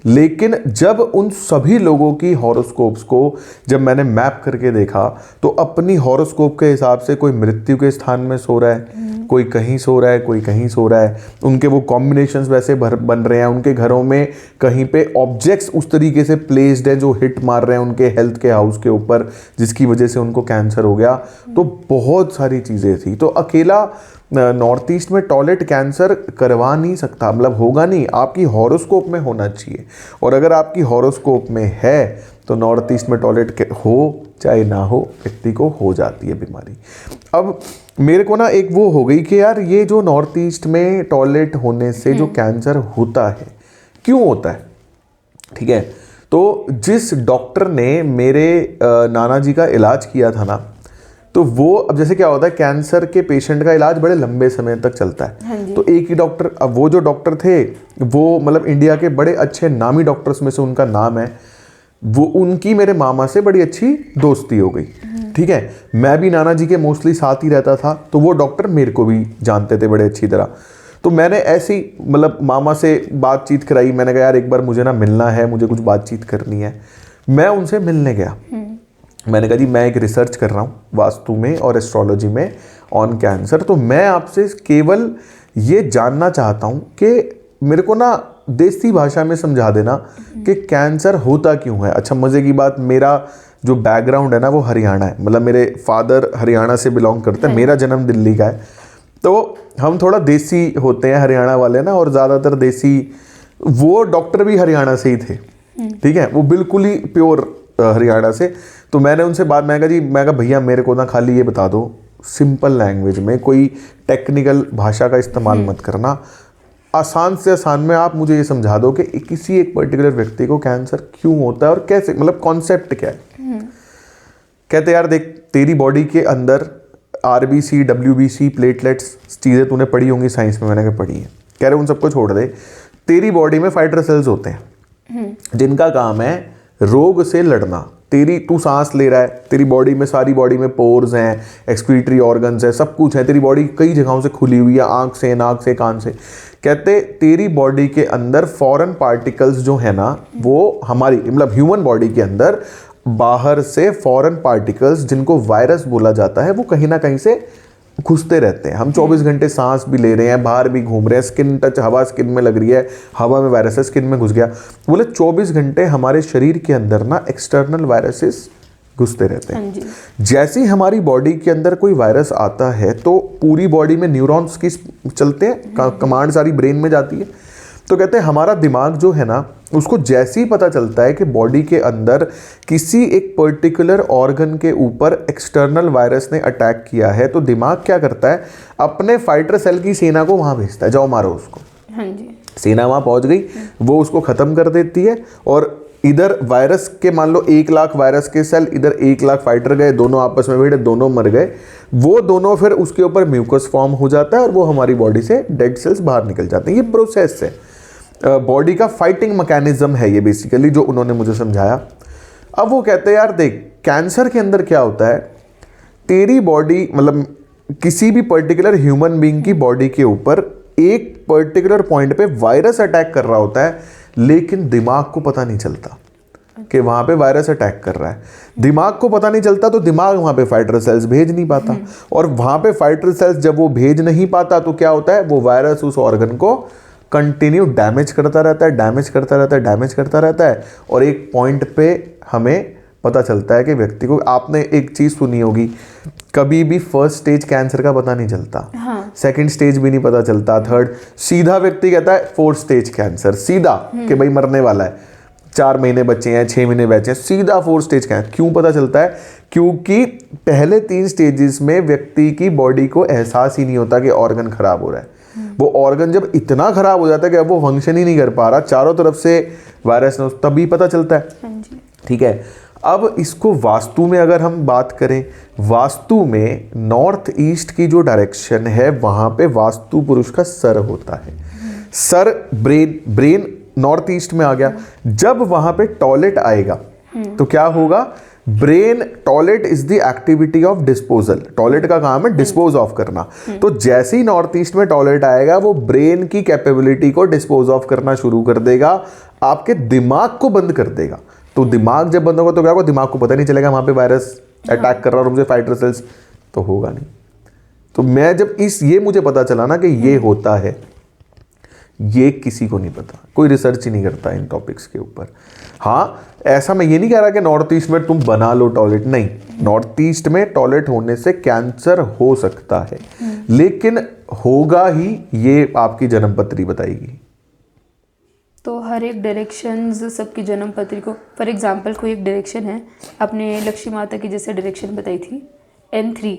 लेकिन जब उन सभी लोगों की हॉरोस्कोप्स को जब मैंने मैप करके देखा तो अपनी हॉरोस्कोप के हिसाब से कोई मृत्यु के स्थान में सो रहा है, कोई कहीं सो रहा है, कोई कहीं सो रहा है, उनके वो कॉम्बिनेशंस वैसे बन रहे हैं, उनके घरों में कहीं पे ऑब्जेक्ट्स उस तरीके से प्लेस्ड हैं जो हिट मार रहे हैं उनके हेल्थ के हाउस के ऊपर, जिसकी वजह से उनको कैंसर हो गया। तो बहुत सारी चीज़ें थी। तो अकेला नॉर्थ ईस्ट में टॉयलेट कैंसर करवा नहीं सकता, मतलब होगा नहीं, आपकी हॉरोस्कोप में होना चाहिए। और अगर आपकी हॉरोस्कोप में है तो नॉर्थ ईस्ट में टॉयलेट हो चाहे ना हो, व्यक्ति को हो जाती है बीमारी। अब मेरे को ना एक वो हो गई कि यार ये जो नॉर्थ ईस्ट में टॉयलेट होने से जो कैंसर होता है, क्यों होता है? ठीक है, तो जिस डॉक्टर ने मेरे नाना जी का इलाज किया था ना, तो वो अब जैसे क्या होता है, कैंसर के पेशेंट का इलाज बड़े लंबे समय तक चलता है। तो एक ही डॉक्टर, अब वो जो डॉक्टर थे वो मतलब इंडिया के बड़े अच्छे नामी डॉक्टर्स में से उनका नाम है, वो उनकी मेरे मामा से बड़ी अच्छी दोस्ती हो गई। ठीक है, मैं भी नाना जी के मोस्टली साथ ही रहता था, तो वो डॉक्टर मेरे को भी जानते थे बड़े अच्छी तरह। तो मैंने ऐसी मतलब मामा से बातचीत कराई, मैंने कहा यार एक बार मुझे ना मिलना है, मुझे कुछ बातचीत करनी है। मैं उनसे मिलने गया, मैंने कहा जी मैं एक रिसर्च कर रहा हूँ वास्तु में और एस्ट्रोलॉजी में ऑन कैंसर, तो मैं आपसे केवल ये जानना चाहता हूँ कि मेरे को ना देसी भाषा में समझा देना कि कैंसर होता क्यों है। अच्छा, मज़े की बात, मेरा जो बैकग्राउंड है ना वो हरियाणा है, मतलब मेरे फादर हरियाणा से बिलोंग करते हैं, मेरा जन्म दिल्ली का है, तो हम थोड़ा देसी होते हैं हरियाणा वाले ना, और ज़्यादातर देसी, वो डॉक्टर भी हरियाणा से ही थे। ठीक है, वो बिल्कुल ही प्योर हरियाणा से। तो मैंने उनसे बात, मैं कहा भैया मेरे को ना खाली ये बता दो सिंपल लैंग्वेज में, कोई टेक्निकल भाषा का इस्तेमाल मत करना, आसान से आसान में आप मुझे ये समझा दो कि किसी एक पर्टिकुलर व्यक्ति को कैंसर क्यों होता है और कैसे, मतलब कॉन्सेप्ट क्या है। कहते यार देख, तेरी बॉडी के अंदर RBC, WBC, प्लेटलेट्स चीज़ें तूने पढ़ी होंगी साइंस में, मैंने कहा पढ़ी है। कह रहे उन सबको छोड़ दे, तेरी बॉडी में फाइटर सेल्स होते हैं जिनका काम है रोग से लड़ना। तू सांस ले रहा है, तेरी बॉडी में, सारी बॉडी में पोर्स हैं, एक्सक्रीटरी ऑर्गन्स है, सब कुछ है, तेरी बॉडी कई जगहों से खुली हुई है, आंख से, नाक से, कान से। कहते तेरी बॉडी के अंदर फॉरेन पार्टिकल्स जो है ना, वो हमारी मतलब ह्यूमन बॉडी के अंदर बाहर से फॉरेन पार्टिकल्स जिनको वायरस बोला जाता है, वो कहीं ना कहीं से घुसते रहते हैं। हम 24 घंटे सांस भी ले रहे हैं, बाहर भी घूम रहे हैं, स्किन टच, हवा स्किन में लग रही है, हवा में वायरस है, स्किन में घुस गया। बोले 24 घंटे हमारे शरीर के अंदर ना एक्सटर्नल वायरसेस घुसते रहते हैं। जैसे ही हमारी बॉडी के अंदर कोई वायरस आता है तो पूरी बॉडी में न्यूरॉन्स की चलते हैं, कमांड सारी ब्रेन में जाती है। तो कहते हैं हमारा दिमाग जो है ना, उसको जैसे ही पता चलता है कि बॉडी के अंदर किसी एक पर्टिकुलर ऑर्गन के ऊपर एक्सटर्नल वायरस ने अटैक किया है, तो दिमाग क्या करता है, अपने फाइटर सेल की सेना को वहां भेजता है, जाओ मारो उसको। हाँ जी। सेना वहां पहुंच गई, वो उसको खत्म कर देती है, और इधर वायरस के मान लो 1 लाख वायरस के सेल, इधर 1 लाख फाइटर गए, दोनों आपस में भिड़े, दोनों मर गए। वो दोनों फिर उसके ऊपर म्यूकस फॉर्म हो जाता है और वो हमारी बॉडी से डेड सेल्स बाहर निकल जाते हैं। ये प्रोसेस है, बॉडी का फाइटिंग मैकेनिज्म है ये बेसिकली, जो उन्होंने मुझे समझाया। अब वो कहते हैं यार देख, कैंसर के अंदर क्या होता है, तेरी बॉडी मतलब किसी भी पर्टिकुलर ह्यूमन बीइंग की बॉडी के ऊपर एक पर्टिकुलर पॉइंट पे वायरस अटैक कर रहा होता है, लेकिन दिमाग को पता नहीं चलता कि वहां पे वायरस अटैक कर रहा है। दिमाग को पता नहीं चलता तो दिमाग वहां पे फाइटर सेल्स भेज नहीं पाता, और वहां पे फाइटर सेल्स जब वो भेज नहीं पाता तो क्या होता है, वो वायरस उस ऑर्गन को कंटिन्यू डैमेज करता रहता है, डैमेज करता रहता है, डैमेज करता रहता है, और एक पॉइंट पे हमें पता चलता है कि व्यक्ति को, आपने एक चीज़ सुनी होगी, कभी भी फर्स्ट स्टेज कैंसर का पता नहीं चलता, सेकंड स्टेज भी नहीं पता चलता, थर्ड, सीधा व्यक्ति कहता है 4th स्टेज कैंसर, सीधा कि भाई मरने वाला है। 4 महीने बचे हैं, 6 महीने बचे हैं, सीधा 4 स्टेज का है। क्यों पता चलता है? क्योंकि पहले 3 स्टेजेस में व्यक्ति की बॉडी को एहसास ही नहीं होता कि ऑर्गन खराब हो रहा है। वो ऑर्गन जब इतना खराब हो जाता है कि अब वो फंक्शन ही नहीं कर पा रहा, चारों तरफ से वायरस ने, तभी पता चलता है। ठीक है, अब इसको वास्तु में अगर हम बात करें, वास्तु में नॉर्थ ईस्ट की जो डायरेक्शन है वहां पे वास्तु पुरुष का सर होता है। सर ब्रेन नॉर्थ ईस्ट में आ गया। जब वहां पे टॉयलेट आएगा तो क्या होगा? Brain, toilet is the activity of disposal. Toilet का काम है डिस्पोज ऑफ करना। तो जैसे ही नॉर्थ ईस्ट में टॉयलेट आएगा वो ब्रेन की कैपेबिलिटी को डिस्पोज ऑफ करना शुरू कर देगा, आपके दिमाग को बंद कर देगा। तो दिमाग जब बंद होगा तो क्या होगा? दिमाग को पता नहीं चलेगा वहां पे वायरस अटैक कर रहा है और मुझे फाइटर सेल्स तो होगा नहीं। तो मैं जब ये मुझे पता चला ना कि ये होता है, ये किसी को नहीं पता, कोई रिसर्च ही नहीं करता इन टॉपिक्स के ऊपर। हाँ, ऐसा मैं ये नहीं कह रहा कि नॉर्थ ईस्ट में तुम बना लो टॉयलेट, नहीं। नॉर्थ ईस्ट में टॉयलेट होने से कैंसर हो सकता है, लेकिन होगा ही, ये आपकी जन्मपत्री बताएगी। तो हर एक डायरेक्शंस सबकी जन्मपत्री को, फॉर एग्जांपल कोई एक डायरेक्शन है, आपने लक्ष्मी माता की जैसे डायरेक्शन बताई थी N3,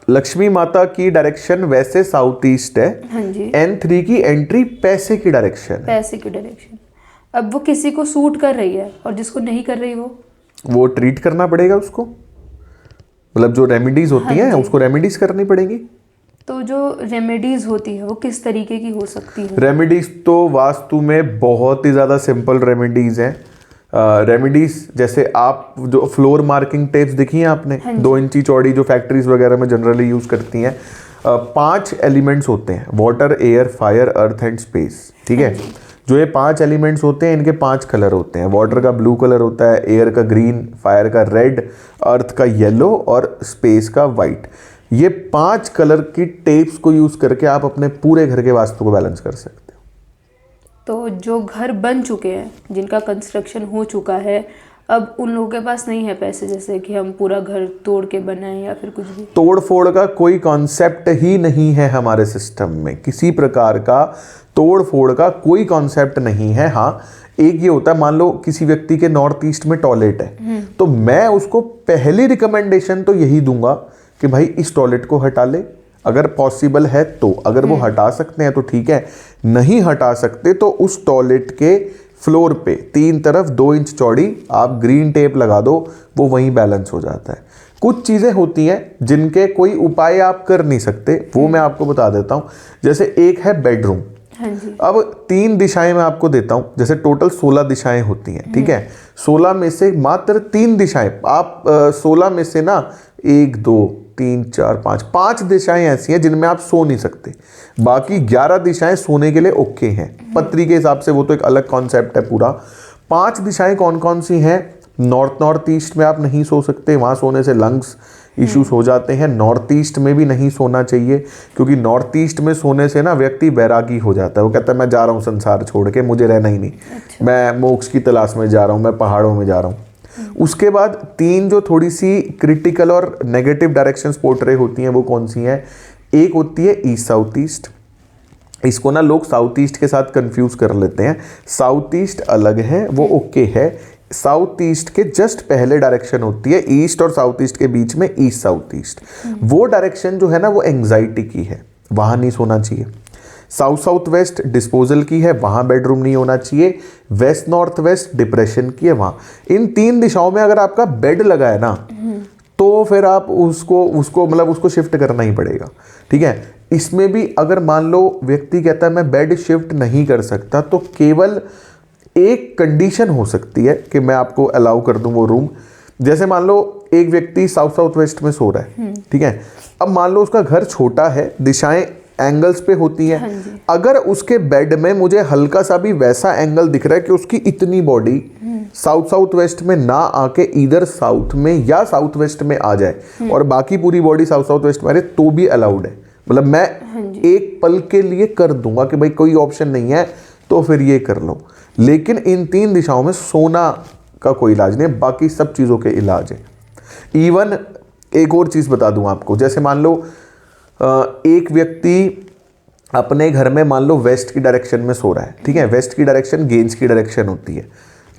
लक्ष्मी माता की डायरेक्शन वैसे साउथ ईस्ट है। हाँ जी। N3 की एंट्री पैसे की डायरेक्शन है। पैसे की डायरेक्शन। अब वो किसी को सूट कर रही है और जिसको नहीं कर रही वो ट्रीट करना पड़ेगा उसको, मतलब जो रेमेडीज होती हैं उसको रेमेडीज करनी पड़ेगी। तो जो रेमेडीज होती है वो किस तरीके की हो सकती है? रेमेडीज तो वास्तु में बहुत ही ज़्यादा सिंपल रेमेडीज हैं। रेमेडीज जैसे आप जो फ्लोर मार्किंग टेप्स देखी हैं आपने, 2 इंची चौड़ी, जो फैक्ट्रीज वगैरह में जनरली यूज़ करती हैं। 5 एलिमेंट्स होते हैं, water, air, fire, earth and space. ठीक है, जो ये 5 एलिमेंट्स होते हैं इनके 5 कलर होते हैं। वाटर का ब्लू कलर होता है, एयर का ग्रीन, फायर का रेड, अर्थ का येलो और स्पेस का वाइट। ये 5 कलर की टेप्स को यूज़ करके आप अपने पूरे घर के वास्तु को बैलेंस कर सकते हो। तो जो घर बन चुके हैं, जिनका कंस्ट्रक्शन हो चुका है, अब उन लोगों के पास नहीं है पैसे जैसे कि हम पूरा घर तोड़ के बनाएं या फिर कुछ भी, तोड़ फोड़ का कोई कॉन्सेप्ट ही नहीं है हमारे सिस्टम में। किसी प्रकार का तोड़ फोड़ का कोई कॉन्सेप्ट नहीं है। हाँ, एक ये होता है, मान लो किसी व्यक्ति के नॉर्थ ईस्ट में टॉयलेट है, तो मैं उसको पहली रिकमेंडेशन तो यही दूंगा कि भाई इस टॉयलेट को हटा ले, अगर पॉसिबल है तो। अगर वो हटा सकते हैं तो ठीक है, नहीं हटा सकते तो उस टॉयलेट के फ्लोर पे 3 तरफ 2 इंच चौड़ी आप ग्रीन टेप लगा दो, वो वहीं बैलेंस हो जाता है। कुछ चीज़ें होती हैं जिनके कोई उपाय आप कर नहीं सकते, वो मैं आपको बता देता हूँ। जैसे एक है बेडरूम। हाँ जी। अब 3 दिशाएं मैं आपको देता हूँ, जैसे टोटल 16 दिशाएं होती हैं। ठीक है, 16 में से मात्र 3 दिशाएं आप 16 में से ना 1 2 3 4 5 दिशाएं ऐसी हैं जिनमें आप सो नहीं सकते। बाकी 11 दिशाएं सोने के लिए ओके हैं। पत्री के हिसाब से वो तो एक अलग कॉन्सेप्ट है पूरा। 5 दिशाएं कौन कौन सी हैं? नॉर्थ ईस्ट में आप नहीं सो सकते, वहाँ सोने से लंग्स इश्यूज हो जाते हैं। नॉर्थ ईस्ट में भी नहीं सोना चाहिए, क्योंकि नॉर्थ ईस्ट में सोने से ना व्यक्ति वैरागी हो जाता है। वो कहता है मैं जा रहा हूँ संसार छोड़ के, मुझे रहना ही नहीं। अच्छा। मैं मोक्ष की तलाश में जा रहा हूँ, मैं पहाड़ों में जा रहा हूँ। उसके बाद 3 जो थोड़ी सी क्रिटिकल और नेगेटिव डायरेक्शंस पोर्ट्रे होती हैं, वो कौन सी हैं? एक होती है ईस्ट साउथ ईस्ट। इसको ना लोग साउथ ईस्ट के साथ कंफ्यूज कर लेते हैं। साउथ ईस्ट अलग है, वो ओके है। साउथ ईस्ट के जस्ट पहले डायरेक्शन होती है, ईस्ट और साउथ ईस्ट के बीच में ईस्ट साउथ ईस्ट। वो डायरेक्शन जो है ना वो एंग्जाइटी की है, वहाँ नहीं सोना चाहिए। साउथ वेस्ट डिस्पोजल की है, वहाँ बेडरूम नहीं होना चाहिए। वेस्ट नॉर्थ वेस्ट डिप्रेशन की है, वहाँ। इन 3 दिशाओं में अगर आपका बेड लगा है ना, तो फिर आप उसको शिफ्ट करना ही पड़ेगा। ठीक है, इसमें भी अगर मान लो व्यक्ति कहता है मैं बेड शिफ्ट नहीं कर सकता, तो केवल एक कंडीशन हो सकती है कि मैं आपको अलाउ कर दूं वो रूम। जैसे मान लो एक व्यक्ति साउथ वेस्ट में सो रहा है, ठीक है। अब मान लो उसका घर छोटा है, दिशाएं एंगल्स पे होती हैं। हाँ, अगर उसके बेड में मुझे हल्का सा भी वैसा एंगल दिख रहा है कि उसकी इतनी बॉडी साउथ वेस्ट में ना आके इधर साउथ में या साउथ वेस्ट में आ जाए और बाकी पूरी बॉडी साउथ वेस्ट में आ रही, तो भी अलाउड है। मतलब मैं एक पल के लिए कर दूंगा कि भाई कोई ऑप्शन नहीं है तो फिर ये कर लो। लेकिन इन 3 दिशाओं में सोना का कोई इलाज नहीं है, बाकी सब चीज़ों के इलाज है। इवन एक और चीज़ बता दूं आपको, जैसे मान लो एक व्यक्ति अपने घर में मान लो वेस्ट की डायरेक्शन में सो रहा है, ठीक है। वेस्ट की डायरेक्शन गेंस की डायरेक्शन होती है।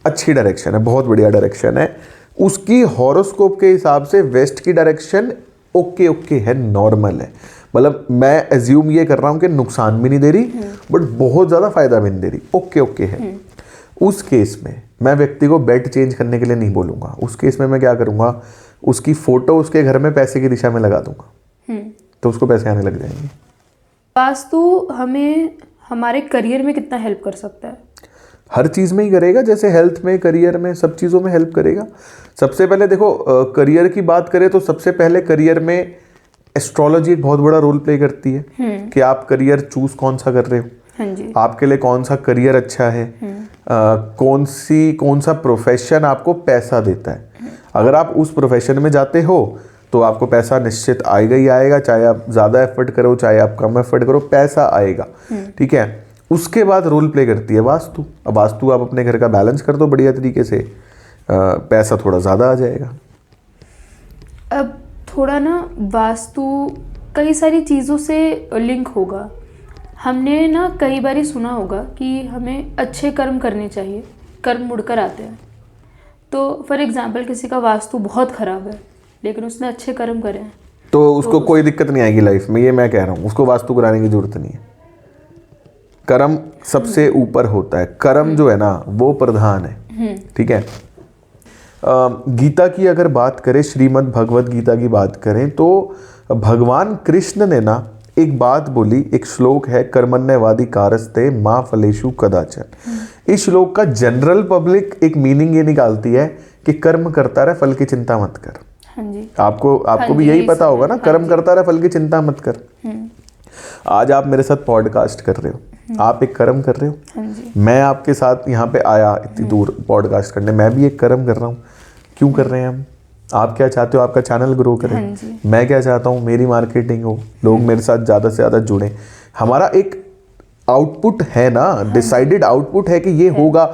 अच्छी डायरेक्शन है, बहुत बढ़िया डायरेक्शन है। उसकी हॉरोस्कोप के हिसाब से वेस्ट की डायरेक्शन ओके ओके है, नॉर्मल है। मतलब मैं एज्यूम ये कर रहा हूँ कि नुकसान भी नहीं दे रही बट बहुत ज़्यादा फायदा भी नहीं दे रही, ओके ओके है। उस केस में मैं व्यक्ति को बेड चेंज करने के लिए नहीं बोलूँगा। उस केस में मैं क्या करूँगा, उसकी फ़ोटो उसके घर में पैसे की दिशा में लगा दूंगा, तो उसको पैसे आने लग जाएंगे। वास्तु हमें हमारे करियर में कितना हेल्प कर सकता है? हर चीज़ में ही करेगा, जैसे हेल्थ में, करियर में, सब चीज़ों में हेल्प करेगा। सबसे पहले देखो, करियर की बात करें तो सबसे पहले करियर में एस्ट्रोलॉजी एक बहुत बड़ा रोल प्ले करती है कि आप करियर चूज कौन सा कर रहे हो। हाँ जी। आपके लिए कौन सा करियर अच्छा है, कौन सा प्रोफेशन आपको पैसा देता है। अगर आप उस प्रोफेशन में जाते हो तो आपको पैसा निश्चित आएगा ही आएगा, चाहे आप ज़्यादा एफर्ट करो चाहे आप कम एफर्ट करो, पैसा आएगा। ठीक है। उसके बाद रोल प्ले करती है वास्तु। अब वास्तु आप अपने घर का बैलेंस कर दो बढ़िया तरीके से, पैसा थोड़ा ज़्यादा आ जाएगा। अब थोड़ा ना वास्तु कई सारी चीज़ों से लिंक होगा। हमने ना कई बार सुना होगा कि हमें अच्छे कर्म करने चाहिए, कर्म मुड़कर आते हैं। तो फॉर एग्जांपल किसी का वास्तु बहुत ख़राब है लेकिन उसने अच्छे कर्म करे हैं तो उसको कोई दिक्कत नहीं आएगी लाइफ में, ये मैं कह रहा हूँ। उसको वास्तु कराने की जरूरत नहीं है। कर्म सबसे ऊपर होता है, कर्म जो है ना वो प्रधान है। ठीक है। गीता की अगर बात करें, श्रीमद् भगवद गीता की बात करें तो भगवान कृष्ण ने ना एक बात बोली, एक श्लोक है, कर्मण्यवादी कारस्ते माँ फलेषु कदाचन। इस श्लोक का जनरल पब्लिक एक मीनिंग ये निकालती है कि कर्म करता रहे, फल की चिंता मत कर। हाँ जी। आपको भी यही पता होगा ना, कर्म करता रहे, फल की चिंता मत कर। आज आप मेरे साथ पॉडकास्ट कर रहे हो, आप एक कर्म कर रहे हो। हाँ जी। मैं आपके साथ यहाँ पे आया इतनी दूर पॉडकास्ट करने, मैं भी एक कर्म कर रहा हूँ। क्यों कर रहे हैं हम? आप क्या चाहते हो? आपका चैनल ग्रो करे। हाँ जी। मैं क्या चाहता हूँ? मेरी मार्केटिंग हो, लोग मेरे साथ ज़्यादा से ज़्यादा जुड़े। हमारा एक आउटपुट है ना, डिसाइडेड आउटपुट है कि ये होगा।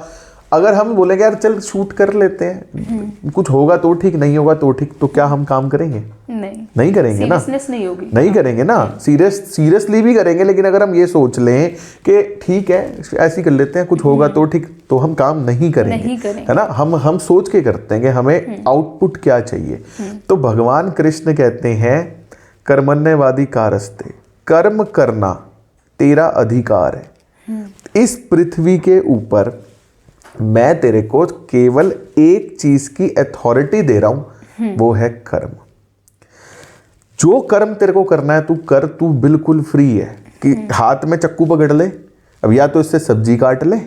अगर हम बोलेंगे यार चल शूट कर लेते हैं, कुछ होगा तो ठीक, नहीं होगा तो ठीक, तो क्या हम काम करेंगे? नहीं करेंगे ना, नहीं होगी, नहीं करेंगे ना। सीरियसली भी करेंगे, लेकिन अगर हम ये सोच लें कि ठीक है ऐसे कर लेते हैं, कुछ होगा तो ठीक, तो हम काम नहीं करेंगे। है ना। हम सोच के करते हैं कि हमें आउटपुट क्या चाहिए। तो भगवान कृष्ण कहते हैं कर्मण्यवादी कारस्ते, कर्म करना तेरा अधिकार है। इस पृथ्वी के ऊपर मैं तेरे को केवल एक चीज की अथॉरिटी दे रहा हूं, वो है कर्म। जो कर्म तेरे को करना है तू कर, तू बिल्कुल फ्री है कि हाथ में चक्कू पकड़ ले, अब या तो इससे सब्जी काट ले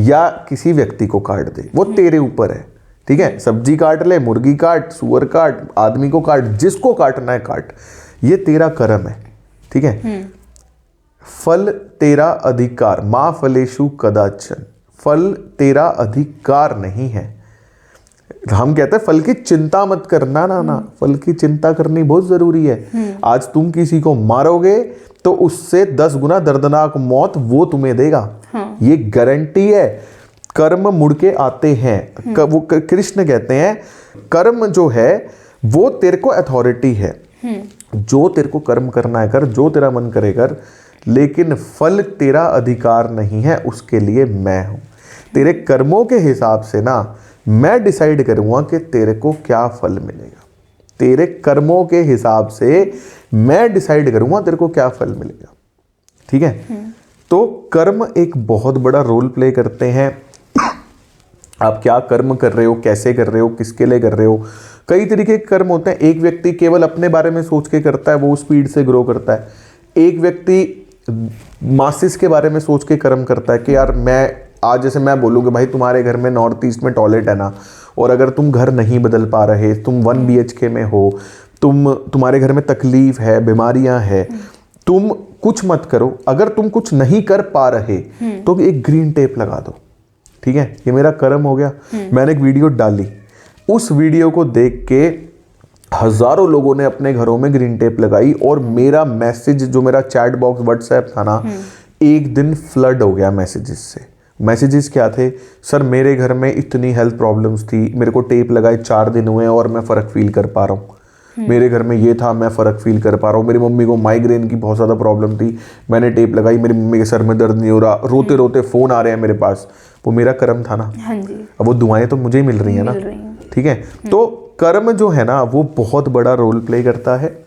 या किसी व्यक्ति को काट दे, वो तेरे ऊपर है। ठीक है। सब्जी काट ले, मुर्गी काट, सुअर काट, आदमी को काट, जिसको काटना है काट, ये तेरा कर्म है। ठीक है। फल तेरा अधिकार, माँ फलेषु कदाचन, फल तेरा अधिकार नहीं है। हम कहते हैं फल की चिंता मत करना, ना फल की चिंता करनी बहुत जरूरी है। आज तुम किसी को मारोगे तो उससे 10 गुना दर्दनाक मौत वो तुम्हें देगा। ये गारंटी है। कर्म मुड़ के आते हैं। वो कृष्ण कहते हैं कर्म जो है वो तेरे को अथॉरिटी है। जो तेरे को कर्म करना है कर, जो तेरा मन करे कर, लेकिन फल तेरा अधिकार नहीं है, उसके लिए मैं हूं। तेरे कर्मों के हिसाब से ना मैं डिसाइड करूंगा कि तेरे को क्या फल मिलेगा। तेरे कर्मों के हिसाब से मैं डिसाइड करूंगा तेरे को क्या फल मिलेगा। ठीक है। तो कर्म एक बहुत बड़ा रोल प्ले करते हैं। आप क्या कर्म कर रहे हो, कैसे कर रहे हो, किसके लिए कर रहे हो। कई तरीके के कर्म होते हैं। एक व्यक्ति केवल अपने बारे में सोच के करता है, वो स्पीड से ग्रो करता है। एक व्यक्ति मासिस के बारे में सोच के कर्म करता है कि यार मैं आज, जैसे मैं बोलूँगा भाई तुम्हारे घर में नॉर्थ ईस्ट में टॉयलेट है ना, और अगर तुम घर नहीं बदल पा रहे, तुम 1 BHK में हो, तुम्हारे घर में तकलीफ है, बीमारियां है, तुम कुछ मत करो। अगर तुम कुछ नहीं कर पा रहे तो एक ग्रीन टेप लगा दो। ठीक है। ये मेरा कर्म हो गया। मैंने एक वीडियो डाली, उस वीडियो को देख के हजारों लोगों ने अपने घरों में ग्रीन टेप लगाई, और मेरा मैसेज, जो मेरा चैट बॉक्स व्हाट्सएप था ना, एक दिन फ्लड हो गया मैसेजेस से। मैसेजेस क्या थे? सर मेरे घर में इतनी हेल्थ प्रॉब्लम्स थी, मेरे को टेप लगाए 4 दिन हुए और मैं फ़र्क फील कर पा रहा हूँ। मेरे घर में ये था, मैं फ़र्क फील कर पा रहा हूँ। मेरी मम्मी को माइग्रेन की बहुत ज़्यादा प्रॉब्लम थी, मैंने टेप लगाई, मेरी मम्मी के सर में दर्द नहीं हो रहा। रोते रोते फ़ोन आ रहे हैं मेरे पास, वो मेरा कर्म था ना। हाँ जी। अब वो दुआएं तो मुझे ही मिल रही है ना, मिल रही हैं। ठीक है। तो कर्म जो है ना वो बहुत बड़ा रोल प्ले करता है।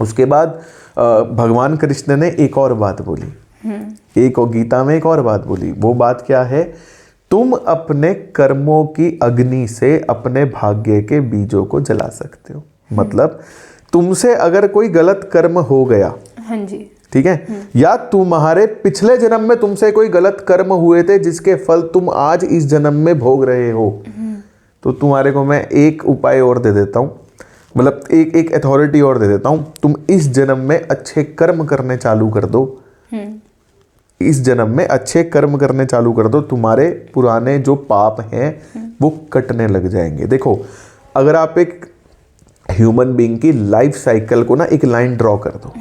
उसके बाद भगवान कृष्ण ने एक और बात बोली, एक और गीता में एक और बात बोली। वो बात क्या है? तुम अपने कर्मों की अग्नि से अपने भाग्य के बीजों को जला सकते हो। मतलब तुमसे अगर कोई गलत कर्म हो गया, हाँ जी, ठीक है, या तुम्हारे पिछले जन्म में तुमसे कोई गलत कर्म हुए थे जिसके फल तुम आज इस जन्म में भोग रहे हो, तो तुम्हारे को मैं एक उपाय और दे देता हूँ, मतलब एक अथॉरिटी और दे देता हूँ। तुम इस जन्म में अच्छे कर्म करने चालू कर दो, इस जन्म में अच्छे कर्म करने चालू कर दो, तुम्हारे पुराने जो पाप हैं वो कटने लग जाएंगे। देखो, अगर आप एक ह्यूमन बीइंग की लाइफ साइकिल को ना एक लाइन ड्रॉ कर दो,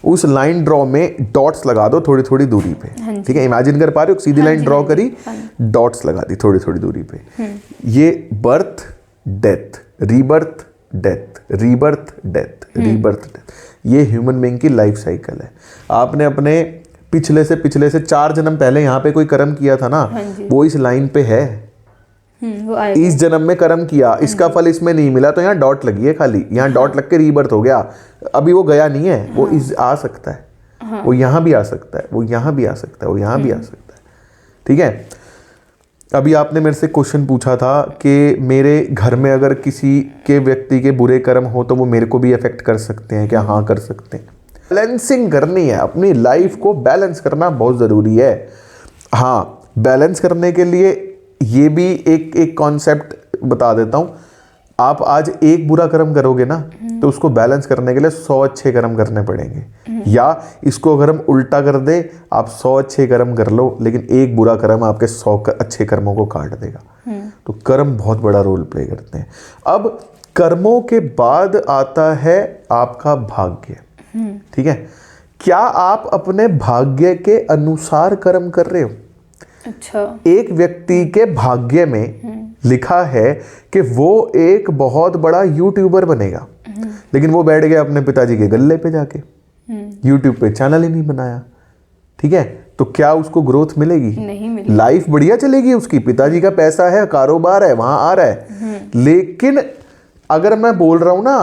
उस लाइन ड्रॉ में डॉट्स लगा दो थोड़ी थोड़ी दूरी पे, ठीक है, इमेजिन कर पा रहे हो? सीधी लाइन ड्रॉ करी, डॉट्स लगा दी थोड़ी थोड़ी दूरी पे। ये birth death, rebirth death, rebirth death, rebirth death, ये ह्यूमन बीइंग की लाइफ साइकिल है। आपने अपने पिछले से 4 जन्म पहले यहाँ पे कोई कर्म किया था ना, वो इस लाइन पे है। वो आएगा। इस जन्म में कर्म किया, इसका फल इसमें नहीं मिला, तो यहाँ डॉट लगी है खाली, यहाँ डॉट लग के रीबर्थ हो गया। अभी वो गया नहीं है, वो आ सकता है, वो यहाँ भी आ सकता है, वो यहाँ भी आ सकता है, वो यहाँ भी आ सकता है, ठीक है। अभी आपने मेरे से क्वेश्चन पूछा था कि मेरे घर में अगर किसी के व्यक्ति के बुरे कर्म हो तो वो मेरे को भी अफेक्ट कर सकते हैं क्या? हाँ, कर सकते हैं। बैलेंसिंग करनी है, अपनी लाइफ को बैलेंस करना बहुत ज़रूरी है। हाँ, बैलेंस करने के लिए ये भी एक कॉन्सेप्ट बता देता हूँ। आप आज एक बुरा कर्म करोगे ना, तो उसको बैलेंस करने के लिए 100 अच्छे कर्म करने पड़ेंगे। या इसको अगर हम उल्टा कर दे, आप 100 अच्छे कर्म कर लो, लेकिन एक बुरा कर्म आपके 100 अच्छे कर्मों को काट देगा। तो कर्म बहुत बड़ा रोल प्ले करते हैं। अब कर्मों के बाद आता है आपका भाग्य, ठीक है। क्या आप अपने भाग्य के अनुसार कर्म कर रहे हो? अच्छा। एक व्यक्ति के भाग्य में लिखा है कि वो एक बहुत बड़ा यूट्यूबर बनेगा, लेकिन वो बैठ गया अपने पिताजी के गल्ले पे जाके, यूट्यूब पे चैनल ही नहीं बनाया, ठीक है। तो क्या उसको ग्रोथ मिलेगी? नहीं मिलेगी। लाइफ बढ़िया चलेगी उसकी, पिताजी का पैसा है, कारोबार है, वहां आ रहा है। लेकिन अगर मैं बोल रहा हूं ना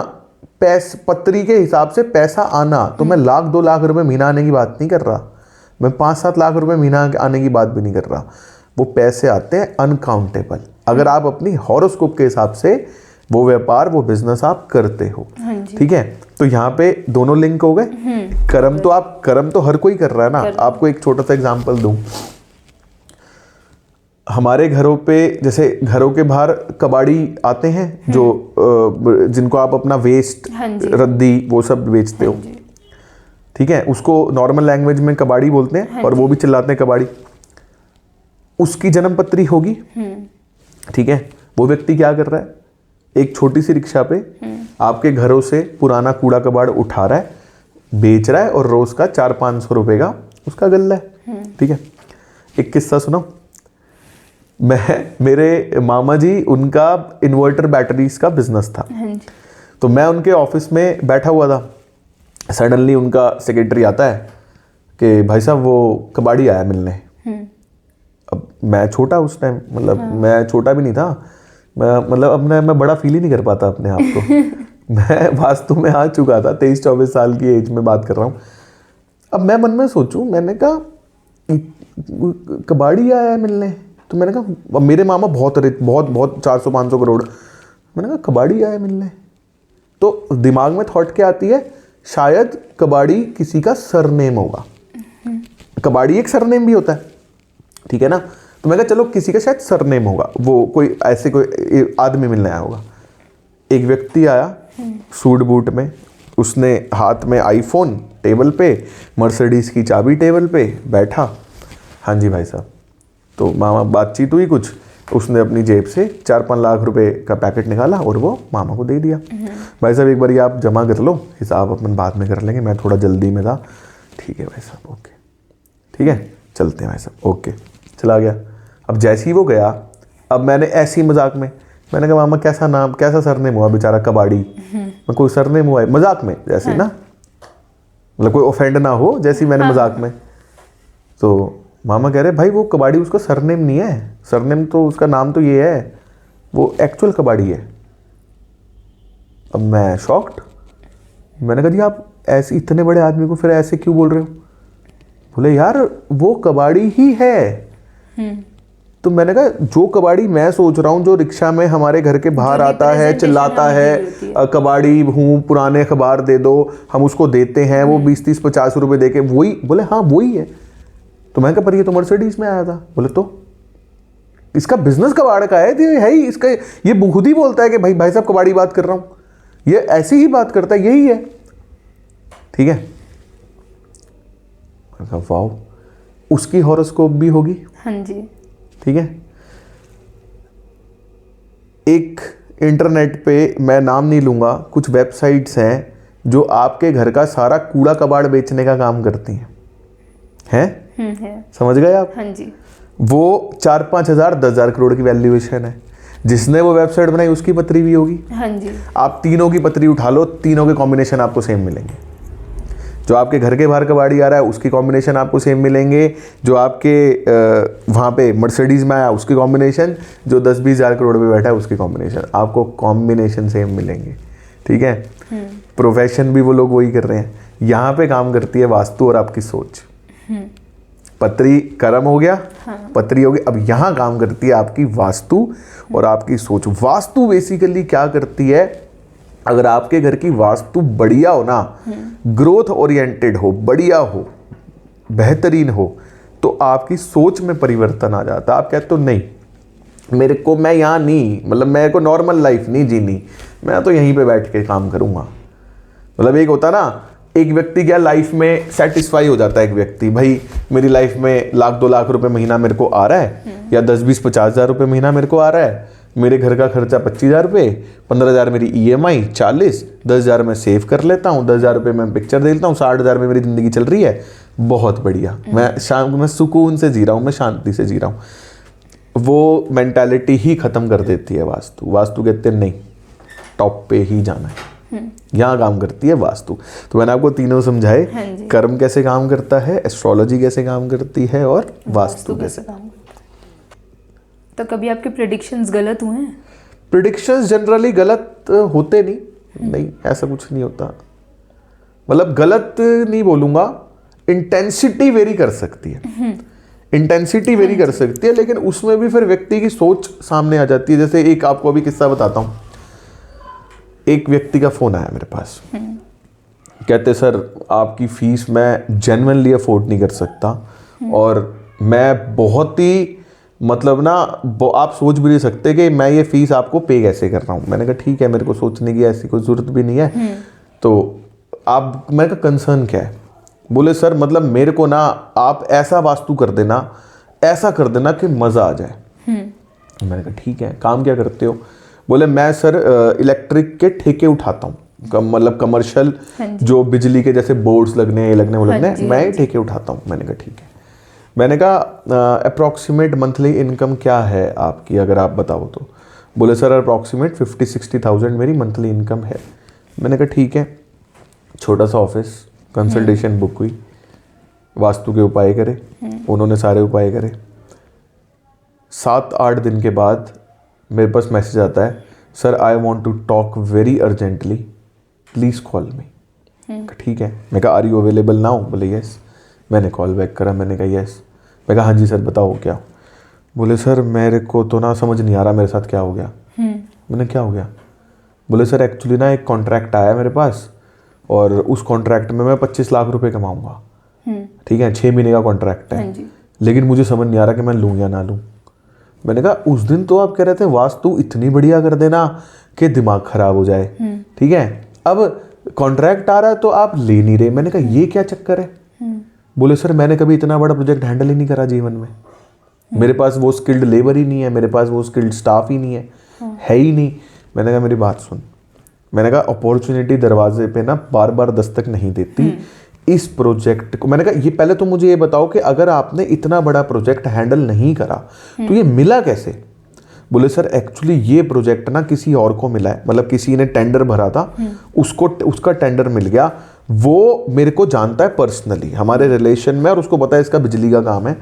पत्री के हिसाब से पैसा आना, तो मैं 1-2 लाख रुपए महीना आने की बात नहीं कर रहा, मैं 5-7 लाख रुपए महीना आने की बात भी नहीं कर रहा। वो पैसे आते हैं अनकाउंटेबल, अगर आप अपनी हॉरोस्कोप के हिसाब से वो व्यापार, वो बिजनेस आप करते हो, ठीक है। तो यहाँ पे दोनों लिंक हो गए। कर्म तो हर कोई कर रहा है ना। आपको एक छोटा सा एग्जांपल दूं, हमारे घरों पे, जैसे घरों के बाहर कबाड़ी आते हैं जो जिनको आप अपना वेस्ट, रद्दी, वो सब बेचते हो, ठीक है। उसको नॉर्मल लैंग्वेज में कबाड़ी बोलते हैं, और वो भी चिल्लाते हैं कबाड़ी। उसकी जन्म पत्री होगी, ठीक है। वो व्यक्ति क्या कर रहा है? एक छोटी सी रिक्शा पे आपके घरों से पुराना कूड़ा कबाड़ उठा रहा है, बेच रहा है, और रोज का 400-500 रुपए का उसका गल्ला है, ठीक है। एक किस्सा सुनो। मेरे मामा जी, उनका इन्वर्टर बैटरीज का बिजनेस था, तो मैं उनके ऑफिस में बैठा हुआ था। सडनली उनका सेक्रेटरी आता है कि भाई साहब वो कबाड़ी आया मिलने। अब मैं छोटा उस टाइम, मतलब मैं छोटा भी नहीं था, मैं बड़ा फील ही नहीं कर पाता अपने आप को। मैं वास्तु में आ चुका था, 23-24 साल की एज में बात कर रहा हूँ। अब मैं मन में सोचूं, मैंने कहा कबाड़ी आया है मिलने, तो मैंने कहा मेरे मामा बहुत 400-500 करोड़, मैंने कहा कबाड़ी आया मिलने। तो दिमाग में थॉट क्या आती है? शायद कबाड़ी किसी का सरनेम होगा, कबाड़ी एक सरनेम भी होता है, ठीक है ना। तो मैं कहा चलो किसी का शायद सरनेम होगा, वो कोई ऐसे कोई आदमी मिलने आया होगा। एक व्यक्ति आया सूट बूट में, उसने हाथ में आईफोन टेबल पे, मर्सिडीज की चाबी टेबल पे, बैठा। हाँ जी भाई साहब। तो मामा बातचीत हुई कुछ, उसने अपनी जेब से 4-5 लाख रुपए का पैकेट निकाला और वो मामा को दे दिया। भाई साहब एक बार आप जमा कर लो, हिसाब अपन बाद में कर लेंगे, मैं थोड़ा जल्दी में था। ठीक है भाई साहब, ओके, ठीक है, चलते हैं भाई साहब, ओके। चला गया। अब जैसे ही वो गया, अब मैंने ऐसी मजाक में मैंने कहा मामा कैसा नाम, कैसा सरनेम हुआ? बेचारा कबाड़ी। मैं कोई सरनेम हुआ है मजाक में, जैसे ना, मतलब कोई ऑफेंड ना हो, जैसी मैंने मजाक में। तो मामा कह रहे भाई वो कबाड़ी उसका सरनेम नहीं है, सरनेम तो उसका नाम तो ये है, वो एक्चुअल कबाड़ी है। अब मैं शॉक्ड, मैंने कहा जी आप ऐसे इतने बड़े आदमी को फिर ऐसे क्यों बोल रहे हो? बोले यार वो कबाड़ी ही है। तो मैंने कहा जो कबाड़ी मैं सोच रहा हूँ, जो रिक्शा में हमारे घर के बाहर आता है, चिल्लाता है कबाड़ी हूँ, पुराने अखबार दे दो, हम उसको देते हैं, वो 20-30-50 रुपए दे के, वही? बोले हाँ वही है। तो मैंने कहा पर ये तो मर्सिडीज में आया था। बोले तो इसका बिजनेस कबाड़ का है, है ही इसका, ये खुद ही बोलता है कि भाई साहब कबाड़ी बात कर रहा हूँ, ये ऐसी ही बात करता है, यही है। ठीक है, वाओ, उसकी हॉरोस्कोप भी होगी। हाँ जी। ठीक है, एक इंटरनेट पे, मैं नाम नहीं लूंगा, कुछ वेबसाइट्स हैं जो आपके घर का सारा कूड़ा कबाड़ बेचने का काम करती हैं। है। समझ गए आप? हाँ जी। वो 4-5 हज़ार 10,000 करोड़ की वैल्यूएशन है। जिसने वो वेबसाइट बनाई उसकी पत्री भी होगी। हाँ जी। आप तीनों की पत्री उठा लो, तीनों के कॉम्बिनेशन आपको सेम मिलेंगे। जो आपके घर के बाहर कबाड़ी आ रहा है उसकी कॉम्बिनेशन आपको सेम मिलेंगे, जो आपके वहाँ पे मर्सिडीज में आया उसकी कॉम्बिनेशन, जो 10-20 हज़ार करोड़ पे बैठा है उसकी कॉम्बिनेशन, आपको कॉम्बिनेशन सेम मिलेंगे। ठीक है, प्रोफेशन भी वो लोग वही कर रहे हैं। यहाँ पे काम करती है वास्तु और आपकी सोच। पत्री कर्म हो गया, हाँ। पत्री हो गई, अब यहाँ काम करती है आपकी वास्तु और आपकी सोच। वास्तु बेसिकली क्या करती है, अगर आपके घर की वास्तु बढ़िया हो ना, ग्रोथ ओरिएंटेड हो, बढ़िया हो, बेहतरीन हो, तो आपकी सोच में परिवर्तन आ जाता है। आप कहते हो नहीं मेरे को, मैं यहाँ नहीं, मतलब मेरे को नॉर्मल लाइफ नहीं जीनी, मैं तो यहीं पे बैठ के काम करूँगा। मतलब एक होता ना, एक व्यक्ति क्या लाइफ में सेटिस्फाई हो जाता है, एक व्यक्ति भाई मेरी लाइफ में 1-2 लाख रुपए महीना मेरे को आ रहा है, या 10-20-50 हज़ार रुपये महीना मेरे को आ रहा है, मेरे घर का खर्चा 25,000 रुपये, 15,000 मेरी EMI, 40, 10,000 मैं सेव कर लेता हूँ, 10,000 रुपये मैं पिक्चर दे लेता हूँ, 60,000 में मेरी ज़िंदगी चल रही है, बहुत बढ़िया, मैं सुकून से जी रहा हूँ, मैं शांति से जी रहा हूँ। वो मेंटालिटी ही ख़त्म कर देती है वास्तु। वास्तु कहते हैं नहीं, टॉप पे ही जाना है, यहाँ काम करती है वास्तु। तो मैंने आपको तीनों समझाए, हाँ, कर्म कैसे काम करता है, एस्ट्रोलॉजी कैसे काम करती है, और वास्तु कैसे काम करती है। तो कभी आपके प्रेडिक्शंस गलत हुए हैं? प्रेडिक्शंस जनरली गलत होते नहीं, ऐसा कुछ नहीं होता। मतलब गलत नहीं बोलूंगा, इंटेंसिटी वेरी कर सकती है, इंटेंसिटी वेरी कर सकती है, लेकिन उसमें भी फिर व्यक्ति की सोच सामने आ जाती है। जैसे एक आपको अभी किस्सा बताता हूँ। एक व्यक्ति का फोन आया मेरे पास, कहते सर आपकी फीस मैं जेन्युइनली अफोर्ड नहीं कर सकता, और मैं बहुत ही मतलब ना, आप सोच भी नहीं सकते कि मैं ये फीस आपको पे कैसे कर रहा हूँ। मैंने कहा ठीक है, मेरे को सोचने की ऐसी कोई ज़रूरत भी नहीं है, तो आप, मैंने कहा कंसर्न क्या है? बोले सर मतलब मेरे को ना आप ऐसा वास्तु कर देना, ऐसा कर देना कि मज़ा आ जाए। मैंने कहा ठीक है, काम क्या करते हो? बोले मैं सर इलेक्ट्रिक के ठेके उठाता हूँ, मतलब कमर्शियल जो बिजली के जैसे बोर्ड्स लगने, ये लगने, वो लगने, मैं ठेके उठाता हूँ। मैंने कहा ठीक है। मैंने कहा अप्रॉक्सीमेट मंथली इनकम क्या है आपकी, अगर आप बताओ तो? बोले सर अप्रॉक्सीमेट 50-60,000 मेरी मंथली इनकम है। मैंने कहा ठीक है। छोटा सा ऑफिस, कंसल्टेशन बुक हुई, वास्तु के उपाय करे, उन्होंने सारे उपाय करे। 7-8 दिन के बाद मेरे पास मैसेज आता है, sir I want to talk very urgently, please call me. ठीक है। मैं कहा आर यू अवेलेबल नाउ? बोले यस। मैंने कॉल बैक करा, मैंने कहा यस। मैं कहा हाँ जी सर बताओ क्या? बोले सर मेरे को तो ना समझ नहीं आ रहा मेरे साथ क्या हो गया। मैंने क्या हो गया? बोले सर एक्चुअली ना एक कॉन्ट्रैक्ट आया मेरे पास, और उस कॉन्ट्रैक्ट में मैं 25 लाख रुपए कमाऊंगा। ठीक है, 6 महीने का कॉन्ट्रैक्ट है, लेकिन मुझे समझ नहीं आ रहा कि मैं लूँ या ना लूँ। मैंने कहा उस दिन तो आप कह रहे थे वास्तु इतनी बढ़िया कर देना कि दिमाग खराब हो जाए। ठीक है, अब कॉन्ट्रैक्ट आ रहा है तो आप ले नहीं रहे। मैंने कहा ये क्या चक्कर है? बोले सर मैंने कभी इतना बड़ा प्रोजेक्ट हैंडल ही नहीं करा जीवन में, मेरे पास वो स्किल्ड लेबर ही नहीं है, मेरे पास वो स्किल्ड स्टाफ ही नहीं है ही नहीं। मैंने कहा मेरी बात सुन, मैंने कहा अपॉर्चुनिटी दरवाजे पे ना बार बार दस्तक नहीं देती। इस प्रोजेक्ट को, मैंने कहा ये पहले तो मुझे ये बताओ कि अगर आपने इतना बड़ा प्रोजेक्ट हैंडल नहीं करा तो ये मिला कैसे? बोले सर एक्चुअली ये प्रोजेक्ट ना किसी और को मिला है, मतलब किसी ने टेंडर भरा था, उसको उसका टेंडर मिल गया, वो मेरे को जानता है पर्सनली, हमारे रिलेशन में, और उसको पता है इसका बिजली का काम है।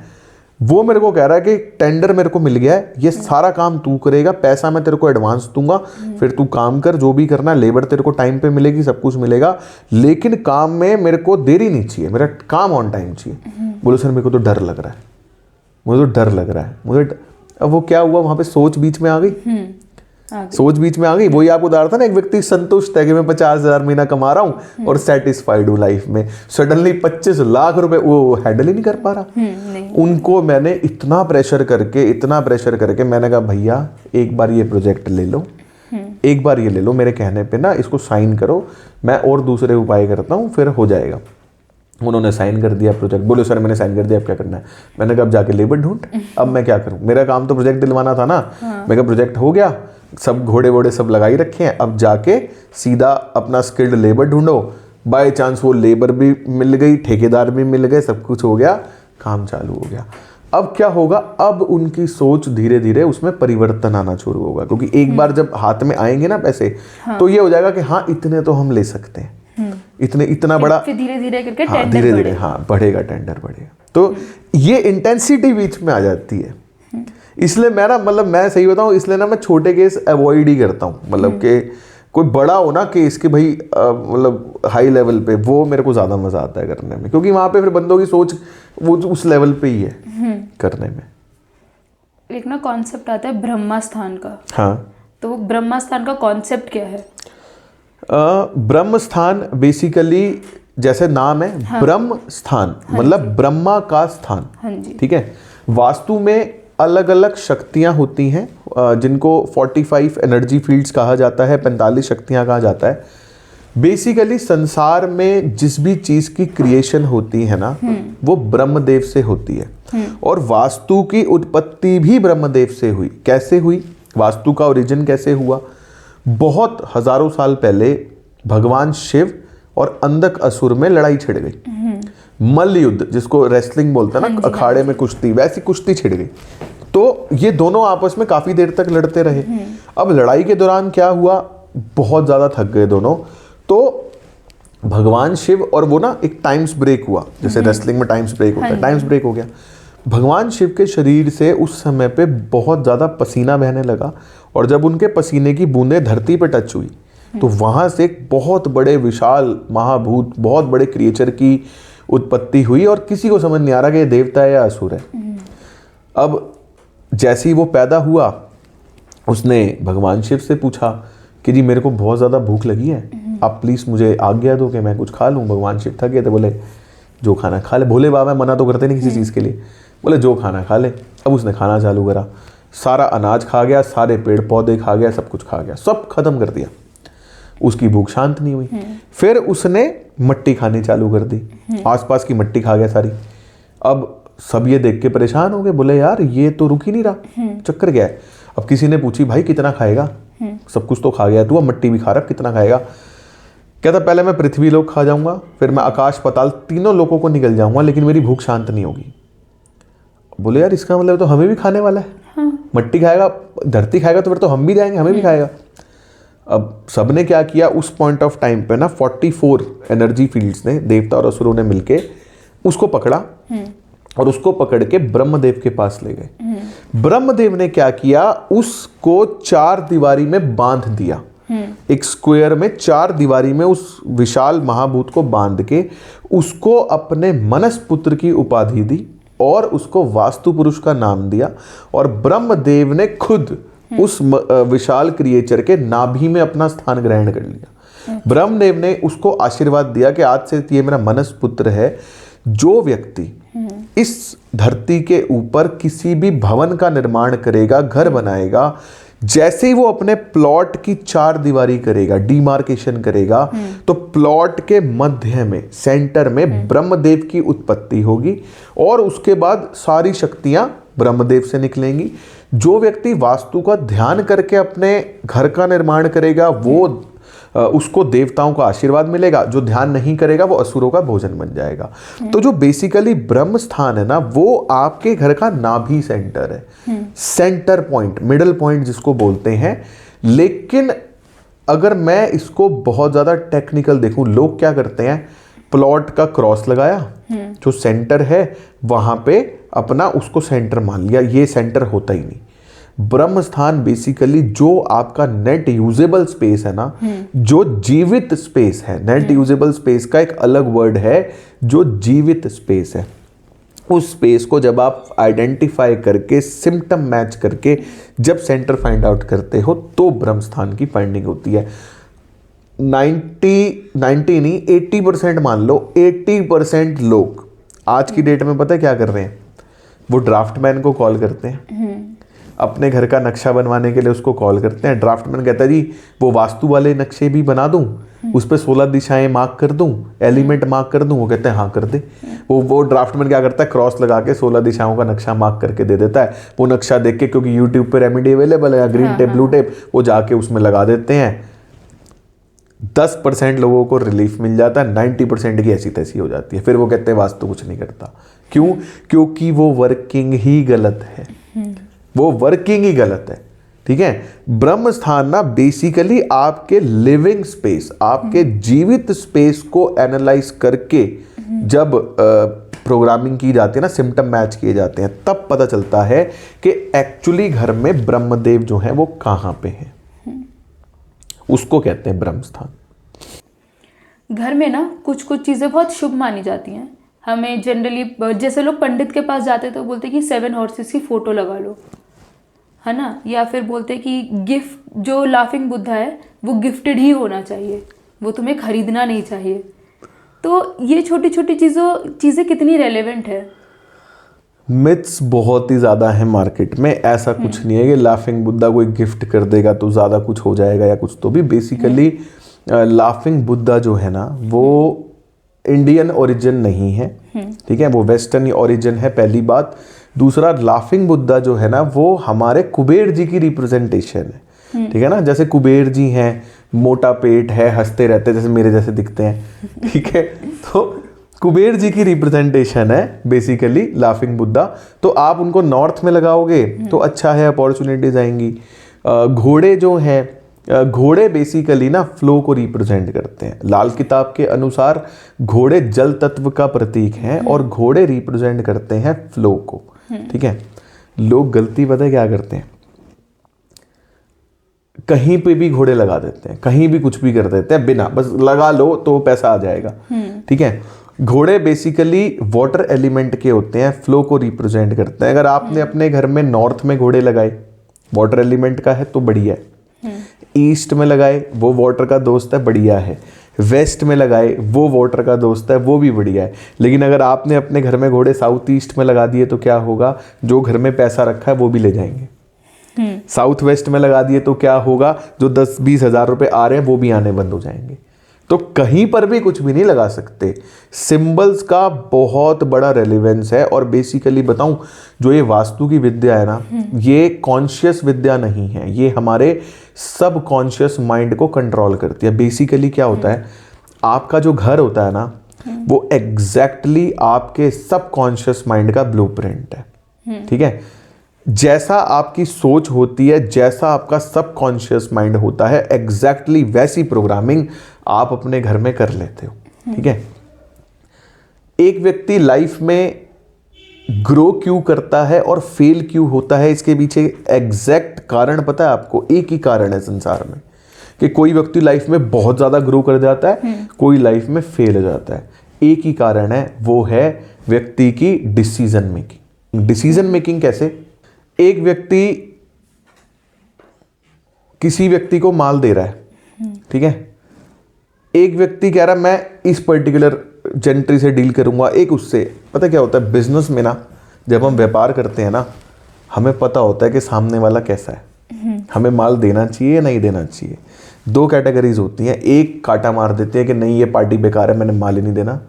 वो मेरे को कह रहा है कि टेंडर मेरे को मिल गया है, ये सारा काम तू करेगा, पैसा मैं तेरे को एडवांस दूंगा, फिर तू काम कर, जो भी करना है, लेबर तेरे को टाइम पे मिलेगी, सब कुछ मिलेगा, लेकिन काम में मेरे को देरी नहीं चाहिए, मेरा काम ऑन टाइम चाहिए। बोलो सर मेरे को तो डर लग रहा है, मुझे तो डर लग रहा है, अब वो क्या हुआ, वहां पे सोच बीच में आ गई। सोच बीच में आ गई। वही आपको बता रहा था ना, एक व्यक्ति संतुष्ट है कि मैं 50,000 महीना कमा रहा हूँ और सेटिस्फाइड हूँ लाइफ में, सडनली 25 लाख रुपए वो हैंडल ही नहीं कर पा रहा। उनको मैंने इतना प्रेशर करके मैंने कहा भैया एक बार ये प्रोजेक्ट ले लो, एक बार ये ले लो, मेरे कहने पे ना इसको साइन करो, मैं और दूसरे उपाय करता हूँ, फिर हो जाएगा। उन्होंने साइन कर दिया प्रोजेक्ट। बोले सर मैंने साइन कर दिया, अब क्या करना है? मैंने कहा अब जाके लेबर ढूंढ, अब मैं क्या करूं, मेरा काम तो प्रोजेक्ट दिलवाना था ना। मैं कहा प्रोजेक्ट हो गया, सब घोड़े वोड़े सब लगाई रखे हैं, अब जाके सीधा अपना स्किल्ड लेबर ढूंढो। बाय चांस वो लेबर भी मिल गई, ठेकेदार भी मिल गए, सब कुछ हो गया, काम चालू हो गया। अब क्या होगा, अब उनकी सोच धीरे धीरे उसमें परिवर्तन आना शुरू होगा, क्योंकि एक बार जब हाथ में आएंगे ना पैसे, तो ये हो जाएगा कि हाँ इतने तो हम ले सकते हैं, इतना बड़ा, फिर धीरे धीरे करके हाँ धीरे धीरे हाँ बढ़ेगा, टेंडर बढ़ेगा। तो ये इंटेंसिटी बीच में आ जाती है। इसलिए मैं ना, मतलब मैं सही बताऊं, इसलिए ना मैं छोटे केस अवॉइड ही करता हूं। मतलब कि कोई बड़ा हो ना केस के भाई, मतलब हाई लेवल पे, वो मेरे को ज्यादा मजा आता है करने में, क्योंकि वहां पे फिर बंदों की सोच वो उस लेवल पे ही है करने में। एक ना कॉन्सेप्ट आता है ब्रह्मा स्थान का। हाँ, तो वो ब्रह्मा स्थान का कॉन्सेप्ट क्या है? ब्रह्म स्थान बेसिकली जैसे नाम है, हाँ। ब्रह्म स्थान मतलब ब्रह्मा का स्थान। हाँ जी। ठीक है। वास्तु में अलग अलग शक्तियां होती हैं, जिनको 45 एनर्जी फील्ड्स कहा जाता है, 45 शक्तियां कहा जाता है। बेसिकली संसार में जिस भी चीज की क्रिएशन होती है ना, वो ब्रह्मदेव से होती है। और वास्तु की उत्पत्ति भी ब्रह्मदेव से हुई। कैसे हुई, वास्तु का ओरिजिन कैसे हुआ? बहुत हजारों साल पहले भगवान शिव और अंधक असुर में लड़ाई छिड़ गई। मल्ल युद्ध, जिसको रेसलिंग बोलते हैं ना, अखाड़े में कुश्ती, वैसी कुश्ती छिड़ गई। तो ये दोनों आपस में काफी देर तक लड़ते रहे। अब लड़ाई के दौरान क्या हुआ, बहुत ज्यादा थक गए दोनों। तो भगवान शिव और वो ना, एक टाइम्स ब्रेक हुआ, जैसे रेसलिंग में टाइम्स ब्रेक होता है, टाइम्स ब्रेक हो गया। भगवान शिव के शरीर से उस समय पे बहुत ज्यादा पसीना बहने लगा, और जब उनके पसीने की बूंदें धरती पे टच हुई, तो वहां से एक बहुत बड़े विशाल महाभूत, बहुत बड़े क्रिएचर की उत्पत्ति हुई। और किसी को समझ नहीं आ रहा कि ये देवता है या असुर है। अब जैसे ही वो पैदा हुआ, उसने भगवान शिव से पूछा कि जी मेरे को बहुत ज़्यादा भूख लगी है, आप प्लीज़ मुझे आज्ञा दो कि मैं कुछ खा लूँ। भगवान शिव थक गए थे, बोले जो खाना खा ले। भोले बाबा मना तो करते नहीं किसी चीज़ के लिए, बोले जो खाना खा ले। अब उसने खाना चालू करा, सारा अनाज खा गया, सारे पेड़ पौधे खा गया, सब कुछ खा गया, सब खत्म कर दिया। उसकी भूख शांत नहीं हुई। फिर उसने मट्टी खानी चालू कर दी, आसपास की मट्टी खा गया सारी। अब सब ये देख के परेशान हो गए, बोले यार ये तो रुक ही नहीं रहा, चक्कर क्या है। अब किसी ने पूछी भाई कितना खाएगा, सब कुछ तो खा गया तू, अब मट्टी भी खा रहा, कितना खाएगा। कहता पहले मैं पृथ्वी लोक खा जाऊंगा, फिर मैं आकाश पाताल तीनों लोगों को निकल जाऊंगा, लेकिन मेरी भूख शांत नहीं होगी। बोले यार इसका मतलब तो हमें भी खाने वाला है। हाँ। मट्टी खाएगा, धरती खाएगा, तो फिर तो हम भी जाएंगे, हमें भी खाएगा। अब सबने क्या किया, उस पॉइंट ऑफ टाइम पे ना 44 एनर्जी फील्ड्स ने, देवता और असुरों ने मिलके उसको पकड़ा, और उसको पकड़ के ब्रह्मदेव के पास ले गए। ब्रह्मदेव ने क्या किया, उसको 4 दीवारी में बांध दिया। एक स्क्वायर में 4 दीवारी में उस विशाल महाभूत को बांध के उसको अपने मनस पुत्र की उपाधि दी, और उसको वास्तु पुरुष का नाम दिया। और ब्रह्मदेव ने खुद उस विशाल क्रिएचर के नाभि में अपना स्थान ग्रहण कर लिया। ब्रह्मदेव ने उसको आशीर्वाद दिया कि आज से ये मेरा मनस पुत्र है। जो व्यक्ति इस धरती के ऊपर किसी भी भवन का निर्माण करेगा, घर बनाएगा, जैसे ही वो अपने प्लॉट की 4 दीवारी करेगा, डिमार्केशन करेगा, तो प्लॉट के मध्य में, सेंटर में ब्रह्मदेव की उत्पत्ति होगी, और उसके बाद सारी शक्तियां ब्रह्मदेव से निकलेंगी। जो व्यक्ति वास्तु का ध्यान करके अपने घर का निर्माण करेगा, वो उसको देवताओं का आशीर्वाद मिलेगा। जो ध्यान नहीं करेगा वो असुरों का भोजन बन जाएगा। तो जो बेसिकली ब्रह्म स्थान है ना, वो आपके घर का नाभि सेंटर है, सेंटर पॉइंट, मिडल पॉइंट जिसको बोलते हैं। लेकिन अगर मैं इसको बहुत ज्यादा टेक्निकल देखूं, लोग क्या करते हैं, प्लॉट का क्रॉस लगाया, जो सेंटर है वहां पे अपना उसको सेंटर मान लिया, ये सेंटर होता ही नहीं। ब्रह्म स्थान बेसिकली जो आपका नेट यूजेबल स्पेस है ना, जो जीवित स्पेस है, नेट यूजेबल स्पेस का एक अलग वर्ड है जो जीवित स्पेस है, उस स्पेस को जब आप आइडेंटिफाई करके सिम्टम मैच करके जब सेंटर फाइंड आउट करते हो तो ब्रह्म स्थान की फाइंडिंग होती है। 90 नहीं 80% मान लो, 80% लोग आज की डेट में पता है क्या कर रहे हैं, वो ड्राफ्टमैन को कॉल करते हैं, अपने घर का नक्शा बनवाने के लिए उसको कॉल करते हैं। ड्राफ्टमैन कहता है जी वो वास्तु वाले नक्शे भी बना दूं, उस पर 16 दिशाएं मार्क कर दूं, एलिमेंट मार्क कर दूं, वो कहते हैं हाँ कर दे। वो ड्राफ्टमैन क्या करता है, क्रॉस लगा के 16 दिशाओं का नक्शा मार्क करके दे देता है। वो नक्शा देख के, क्योंकि यूट्यूब पे रेमेडी अवेलेबल है, ग्रीन टेप ब्लू टेप, वो जाके उसमें लगा देते हैं। 10% लोगों को रिलीफ मिल जाता है, 90% की ऐसी तैसी हो जाती है। फिर वो कहते हैं वास्तु कुछ नहीं करता। क्यों? क्योंकि वो वर्किंग ही गलत है, वो वर्किंग ही गलत है। ठीक है, ब्रह्म स्थान ना बेसिकली आपके लिविंग स्पेस, आपके जीवित स्पेस को एनालाइज करके जब प्रोग्रामिंग की जाती है ना, सिम्टम मैच किए जाते हैं, तब पता चलता है कि एक्चुअली घर में ब्रह्मदेव जो है वो कहाँ पे है। उसको कहते हैं ब्रह्म स्थान। घर में ना कुछ कुछ चीज़ें बहुत शुभ मानी जाती हैं। हमें जनरली जैसे लोग पंडित के पास जाते हैं तो बोलते हैं कि 7 हॉर्सेस की फ़ोटो लगा लो, है ना, या फिर बोलते हैं कि गिफ्ट जो लाफिंग बुद्धा है वो गिफ्टेड ही होना चाहिए, वो तुम्हें खरीदना नहीं चाहिए। तो ये छोटी छोटी चीज़ें कितनी रेलेवेंट है। मिथ्स बहुत ही ज़्यादा है मार्केट में। ऐसा कुछ नहीं है कि लाफिंग बुद्धा कोई गिफ्ट कर देगा तो ज़्यादा कुछ हो जाएगा या कुछ। तो भी बेसिकली लाफिंग बुद्धा जो है ना वो इंडियन ओरिजिन नहीं है, ठीक है, वो वेस्टर्न ओरिजिन है, पहली बात। दूसरा, लाफिंग बुद्धा जो है ना वो हमारे कुबेर जी की रिप्रेजेंटेशन है, ठीक है ना। जैसे कुबेर जी हैं, मोटा पेट है, हंसते रहते हैं, जैसे मेरे जैसे दिखते हैं, ठीक है, तो कुबेर जी की रिप्रेजेंटेशन है बेसिकली लाफिंग बुद्धा। तो आप उनको नॉर्थ में लगाओगे तो अच्छा है, अपॉर्चुनिटीज आएंगी। घोड़े जो हैं, घोड़े बेसिकली ना फ्लो को रिप्रेजेंट करते हैं। लाल किताब के अनुसार घोड़े जल तत्व का प्रतीक हैं और घोड़े रिप्रेजेंट करते हैं फ्लो को, ठीक है। लोग गलती पता है क्या करते हैं, कहीं पे भी घोड़े लगा देते हैं, कहीं भी कुछ भी कर देते हैं, बिना बस लगा लो तो पैसा आ जाएगा, ठीक है। घोड़े बेसिकली वाटर एलिमेंट के होते हैं, फ्लो को रिप्रेजेंट करते हैं। अगर आपने अपने घर में नॉर्थ में घोड़े लगाए, वाटर एलिमेंट का है तो बढ़िया है। ईस्ट में लगाए, वो वाटर का दोस्त है, बढ़िया है। वेस्ट में लगाए, वो वाटर का दोस्त है, वो भी बढ़िया है। लेकिन अगर आपने अपने घर में घोड़े साउथ ईस्ट में लगा दिए तो क्या होगा, जो घर में पैसा रखा है वो भी ले जाएंगे। साउथ वेस्ट में लगा दिए तो क्या होगा, जो 10-20 हज़ार रुपए आ रहे हैं वो भी आने बंद हो जाएंगे। तो कहीं पर भी कुछ भी नहीं लगा सकते। सिंबल्स का बहुत बड़ा रेलेवेंस है। और बेसिकली बताऊं, जो ये वास्तु की विद्या है ना, ये कॉन्शियस विद्या नहीं है, ये हमारे सब कॉन्शियस माइंड को कंट्रोल करती है। बेसिकली क्या होता है, आपका जो घर होता है ना वो एग्जैक्टली आपके सब कॉन्शियस माइंड का ब्लूप्रिंट है, ठीक है। जैसा आपकी सोच होती है, जैसा आपका सब कॉन्शियस माइंड होता है, एग्जैक्टली वैसी प्रोग्रामिंग आप अपने घर में कर लेते हो, ठीक है। एक व्यक्ति लाइफ में ग्रो क्यों करता है और फेल क्यों होता है, इसके पीछे एग्जैक्ट कारण पता है आपको। एक ही कारण है संसार में कि कोई व्यक्ति लाइफ में बहुत ज्यादा ग्रो कर जाता है, कोई लाइफ में फेल हो जाता है। एक ही कारण है, वो है व्यक्ति की डिसीजन मेकिंग। डिसीजन मेकिंग कैसे, एक व्यक्ति किसी व्यक्ति को माल दे रहा है, ठीक है, एक व्यक्ति कह रहा है मैं इस पर्टिकुलर जेंट्री से डील करूंगा, एक उससे। पता क्या होता है, बिजनेस में ना जब हम व्यापार करते हैं ना, हमें पता होता है कि सामने वाला कैसा है, हमें माल देना चाहिए या नहीं देना चाहिए। 2 कैटेगरीज होती हैं, एक काटा मार देती है कि नहीं ये पार्टी बेकार है, मैंने माल ही नहीं देना।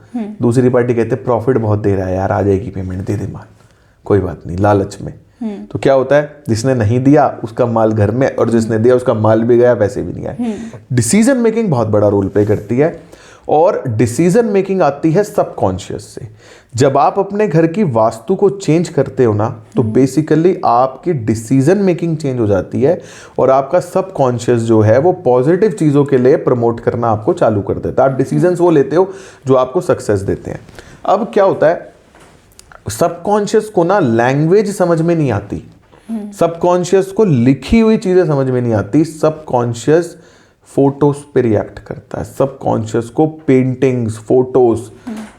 दूसरी पार्टी कहते हैं प्रॉफिट बहुत दे रहा है यार, आ जाएगी पेमेंट, दे दे माल, कोई बात नहीं, लालच में। तो क्या होता है, जिसने नहीं दिया उसका माल घर में, और जिसने दिया उसका माल भी गया, पैसे भी नहीं आए। डिसीजन मेकिंग बहुत बड़ा रोल प्ले करती है। और डिसीजन मेकिंग आती है सबकॉन्शियस से। जब आप अपने घर की वास्तु को चेंज करते हो ना, तो बेसिकली आपकी डिसीजन मेकिंग चेंज हो जाती है और आपका सबकॉन्शियस जो है वो पॉजिटिव चीज़ों के लिए प्रमोट करना आपको चालू कर देता है। आप डिसीजंस वो लेते हो जो आपको सक्सेस देते हैं। अब क्या होता है, सबकॉन्शियस को ना लैंग्वेज समझ में नहीं आती, सबकॉन्शियस को लिखी हुई चीजें समझ में नहीं आती, सबकॉन्शियस फोटोज पे रिएक्ट करता है, सबकॉन्शियस को पेंटिंग्स, फोटोज,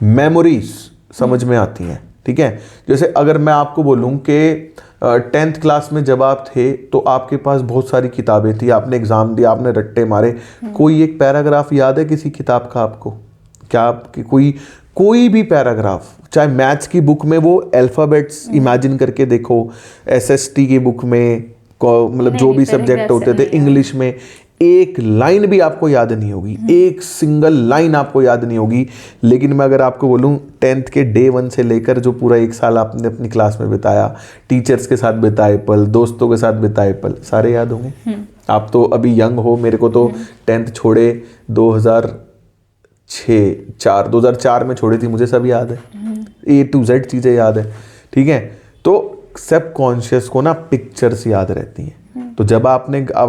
मेमोरीज समझ में आती हैं। ठीक है, जैसे अगर मैं आपको बोलूं कि 10th क्लास में जब आप थे तो आपके पास बहुत सारी किताबें थी, आपने एग्जाम दिया, आपने रट्टे मारे, कोई एक पैराग्राफ याद है किसी किताब का आपको? क्या आपकी कोई भी पैराग्राफ, चाहे मैथ्स की बुक में वो अल्फाबेट्स इमेजिन करके देखो, एसएसटी की बुक में, मतलब जो भी सब्जेक्ट होते थे, इंग्लिश में, एक लाइन भी आपको याद नहीं होगी, एक सिंगल लाइन आपको याद नहीं होगी। लेकिन मैं अगर आपको बोलूं 10th के डे 1 से लेकर जो पूरा 1 साल आपने अपनी क्लास में बिताया, टीचर्स के साथ बिताए पल, दोस्तों के साथ बिताए पल, सारे याद होंगे। आप तो अभी यंग हो, मेरे को तो 10th छोड़े 2004 में छोड़ी थी, मुझे सब याद है, A to Z चीज़ें याद है। ठीक है, तो सबकॉन्शियस को ना पिक्चर्स याद रहती हैं। तो जब अब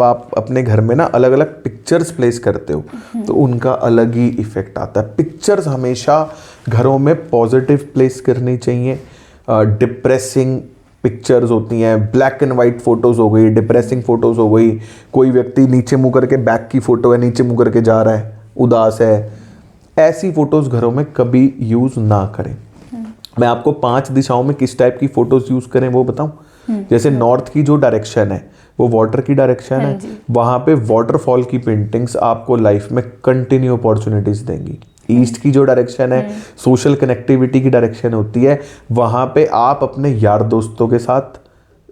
आप अपने घर में ना अलग अलग पिक्चर्स प्लेस करते हो तो उनका अलग ही इफेक्ट आता है। पिक्चर्स हमेशा घरों में पॉजिटिव प्लेस करनी चाहिए। डिप्रेसिंग पिक्चर्स होती हैं, ब्लैक एंड वाइट फोटोज हो गई, डिप्रेसिंग फोटोज हो गई, कोई व्यक्ति नीचे मुंह करके, बैक की फोटो है, नीचे मुंह करके जा रहा है, उदास है, ऐसी फोटोज घरों में कभी यूज ना करें। मैं आपको 5 दिशाओं में किस टाइप की फोटोज यूज करें वो बताऊं। जैसे नॉर्थ की जो डायरेक्शन है वो वाटर की डायरेक्शन है, वहां पे वाटरफॉल की पेंटिंग्स आपको लाइफ में कंटिन्यू अपॉर्चुनिटीज देंगी। ईस्ट की जो डायरेक्शन है सोशल कनेक्टिविटी की डायरेक्शन होती है, वहां पे आप अपने यार दोस्तों के साथ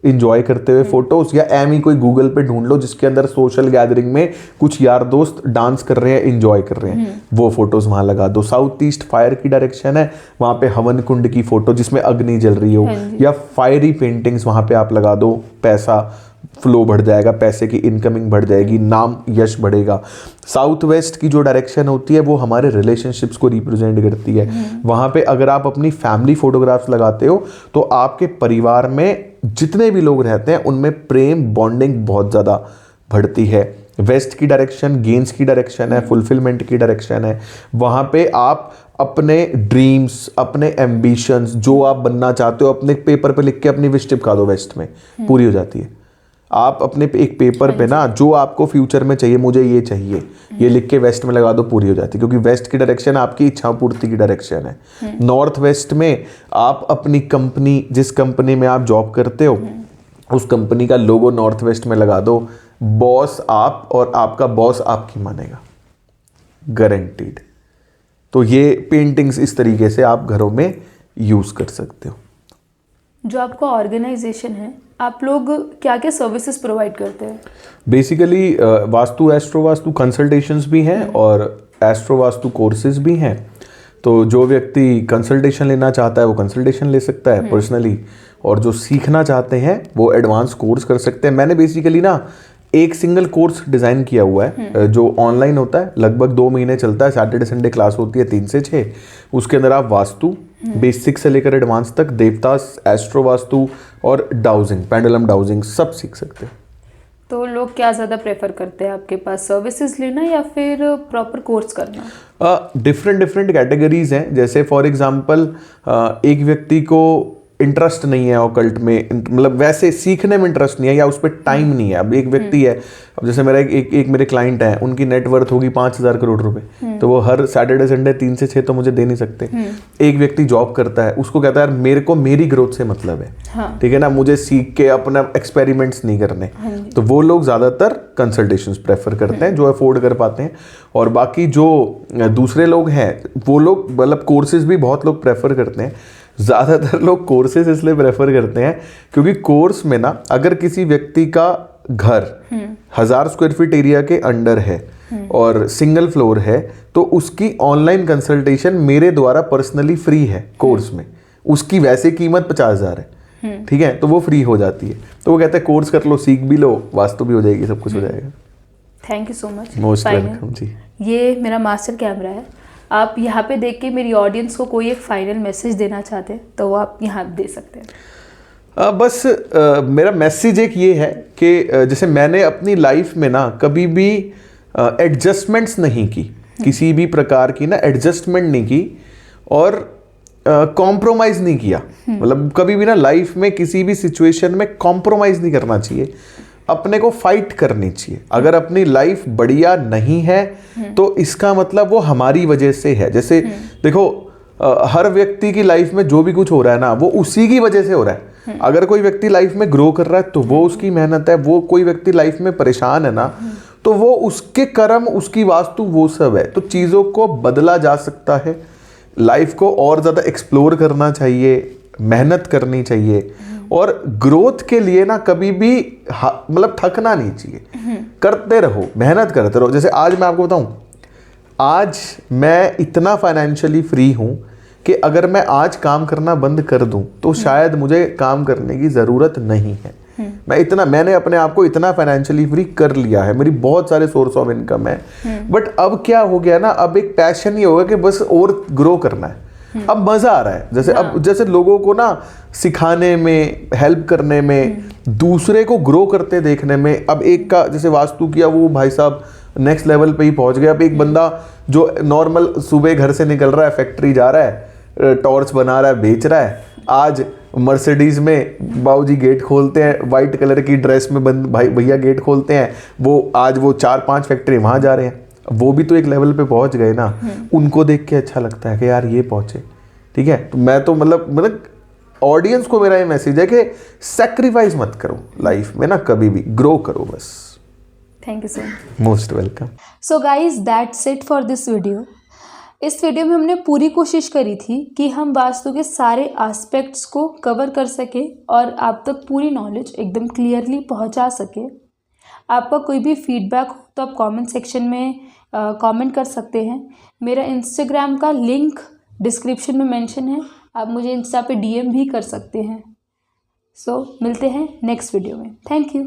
इंजॉय करते हुए फोटोज, या एम ही कोई गूगल पे ढूंढ लो जिसके अंदर सोशल गैदरिंग में कुछ यार दोस्त डांस कर रहे हैं, इंजॉय कर रहे हैं, वो फोटोज वहां लगा दो। साउथ ईस्ट फायर की डायरेक्शन है, वहां पे हवन कुंड की फोटो जिसमें अग्नि जल रही हो, या फायरी पेंटिंग्स वहां पे आप लगा दो, पैसा फ्लो बढ़ जाएगा, पैसे की इनकमिंग बढ़ जाएगी, नाम यश बढ़ेगा। साउथ वेस्ट की जो डायरेक्शन होती है वो हमारे रिलेशनशिप्स को रिप्रेजेंट करती है। वहां पे अगर आप अपनी फैमिली फोटोग्राफ्स लगाते हो तो आपके परिवार में जितने भी लोग रहते हैं उनमें प्रेम बॉन्डिंग बहुत ज़्यादा बढ़ती है। वेस्ट की डायरेक्शन गेन्स की डायरेक्शन है, फुलफिलमेंट की डायरेक्शन है। वहाँ पे आप अपने ड्रीम्स, अपने एम्बिशंस, जो आप बनना चाहते हो, अपने पेपर पे लिख के अपनी विश चिपका दो, वेस्ट में पूरी हो जाती है। आप अपने एक पेपर पे ना जो आपको फ्यूचर में चाहिए, मुझे ये चाहिए, ये लिख के वेस्ट में लगा दो, पूरी हो जाती है। क्योंकि वेस्ट की डायरेक्शन आपकी इच्छा पूर्ति की डायरेक्शन है। नॉर्थ वेस्ट में आप अपनी कंपनी, जिस कंपनी में आप जॉब करते हो, उस कंपनी का लोगो नॉर्थ वेस्ट में लगा दो, बॉस आप और आपका बॉस आपकी मानेगा, गारंटीड। तो ये पेंटिंग्स इस तरीके से आप घरों में यूज कर सकते हो। जो आपका ऑर्गेनाइजेशन है, आप लोग क्या क्या सर्विसेज प्रोवाइड करते हैं? Basically vastu, astro vastu consultations भी हैं और एस्ट्रो वास्तु कोर्सेज भी हैं। तो जो व्यक्ति कंसल्टेशन लेना चाहता है वो कंसल्टेशन ले सकता है पर्सनली, और जो सीखना चाहते हैं वो एडवांस कोर्स कर सकते हैं। मैंने बेसिकली ना एक सिंगल कोर्स डिज़ाइन किया हुआ है जो ऑनलाइन होता है, लगभग 2 महीने चलता है, सैटरडे संडे क्लास होती है 3 से 6। उसके अंदर आप वास्तु बेसिक से लेकर एडवांस तक, देवतास, एस्ट्रो वास्तु और डाउजिंग, पेंडुलम डाउजिंग सब सीख सकते हैं। तो लोग क्या ज़्यादा प्रेफर करते हैं आपके पास, सर्विसेज लेना या फिर प्रॉपर कोर्स करना? डिफरेंट कैटेगरीज हैं। जैसे फॉर एग्जांपल एक व्यक्ति को इंटरेस्ट नहीं है ऑकल्ट में, मतलब वैसे सीखने में इंटरेस्ट नहीं है या उस पर टाइम नहीं है। अब एक व्यक्ति है, अब जैसे मेरा एक मेरे क्लाइंट है, उनकी नेटवर्थ होगी 5,000 करोड़ रुपए, तो वो हर सैटरडे संडे 3 से 6 तो मुझे दे नहीं सकते। एक व्यक्ति जॉब करता है, उसको कहता है यार मेरे को मेरी ग्रोथ से मतलब है, ठीक है ना, मुझे सीख के अपना एक्सपेरिमेंट्स नहीं करने। तो वो लोग ज्यादातर कंसल्टेशंस प्रेफर करते हैं जो अफोर्ड कर पाते हैं। और बाकी जो दूसरे लोग हैं वो लोग मतलब कोर्सेज भी बहुत लोग प्रेफर करते हैं। ज़्यादातर लोग कोर्सेज इसलिए प्रेफर करते हैं क्योंकि कोर्स में ना अगर किसी व्यक्ति का घर 1000 स्क्वायर फीट एरिया के अंडर है और सिंगल फ्लोर है, तो उसकी ऑनलाइन कंसल्टेशन मेरे द्वारा पर्सनली फ्री है कोर्स में। उसकी वैसे कीमत 50,000 है, ठीक है, तो वो फ्री हो जाती है। तो वो कहते हैं कोर्स कर लो, सीख भी लो, वास्तु भी हो जाएगी, सब कुछ हो जाएगा। Thank you so much. Most welcome जी। ये मेरा मास्टर कैमरा है, आप यहाँ पे देख के मेरी ऑडियंस को कोई एक फाइनल मैसेज देना चाहते हैं तो वो आप यहाँ दे सकते हैं। बस मेरा मैसेज एक ये है कि जैसे मैंने अपनी लाइफ में ना कभी भी एडजस्टमेंट्स नहीं की, किसी भी प्रकार की ना एडजस्टमेंट नहीं की, और कॉम्प्रोमाइज़ नहीं किया। मतलब कभी भी ना लाइफ में किसी भी सिचुएशन में कॉम्प्रोमाइज़ नहीं करना चाहिए, अपने को फाइट करनी चाहिए। अगर अपनी लाइफ बढ़िया नहीं है तो इसका मतलब वो हमारी वजह से है। जैसे देखो हर व्यक्ति की लाइफ में जो भी कुछ हो रहा है ना वो उसी की वजह से हो रहा है। अगर कोई व्यक्ति लाइफ में ग्रो कर रहा है तो वो उसकी मेहनत है, वो कोई व्यक्ति लाइफ में परेशान है ना तो वो उसके कर्म, उसकी वास्तु, वो सब है। तो चीज़ों को बदला जा सकता है, लाइफ को और ज़्यादा एक्सप्लोर करना चाहिए, मेहनत करनी चाहिए और ग्रोथ के लिए ना कभी भी मतलब थकना नहीं चाहिए। करते रहो, मेहनत करते रहो। जैसे आज मैं आपको बताऊं, आज मैं इतना फाइनेंशियली फ्री हूं कि अगर मैं आज काम करना बंद कर दूं तो शायद मुझे काम करने की ज़रूरत नहीं है। मैंने अपने आप को इतना फाइनेंशियली फ्री कर लिया है, मेरी बहुत सारे सोर्स ऑफ इनकम है। बट अब क्या हो गया ना, अब एक पैशन ही होगा कि बस और ग्रो करना है। अब मजा आ रहा है। जैसे अब जैसे लोगों को ना सिखाने में, हेल्प करने में, दूसरे को ग्रो करते देखने में। अब एक का जैसे वास्तु किया, वो भाई साहब नेक्स्ट लेवल पे ही पहुंच गया। अब एक बंदा जो नॉर्मल सुबह घर से निकल रहा है, फैक्ट्री जा रहा है, टॉर्च बना रहा है, बेच रहा है, आज मर्सिडीज में बाबूजी गेट खोलते हैं, वाइट कलर की ड्रेस में भैया गेट खोलते हैं, वो आज वो 4-5 फैक्ट्री वहां जा रहे हैं। वो भी तो एक लेवल पे पहुंच गए ना। उनको देख के अच्छा लगता है कि यार ये पहुंचे। ठीक है, तो मैं तो मतलब ऑडियंस को मेरा ये मैसेज है कि सैक्रिफाइस मत करो लाइफ में ना, कभी भी ग्रो करो बस। Thank you so much. Most welcome. So guys that's it for this video. इस वीडियो में हमने पूरी कोशिश करी थी कि हम वास्तु के सारे एस्पेक्ट्स को कवर कर सके और आप तक पूरी नॉलेज एकदम क्लियरली पहुंचा सके। आपका कोई भी फीडबैक हो तो आप कमेंट सेक्शन में कमेंट कर सकते हैं। मेरा इंस्टाग्राम का लिंक डिस्क्रिप्शन में मेंशन है, आप मुझे इंस्टा पे DM भी कर सकते हैं। सो मिलते हैं नेक्स्ट वीडियो में। Thank you.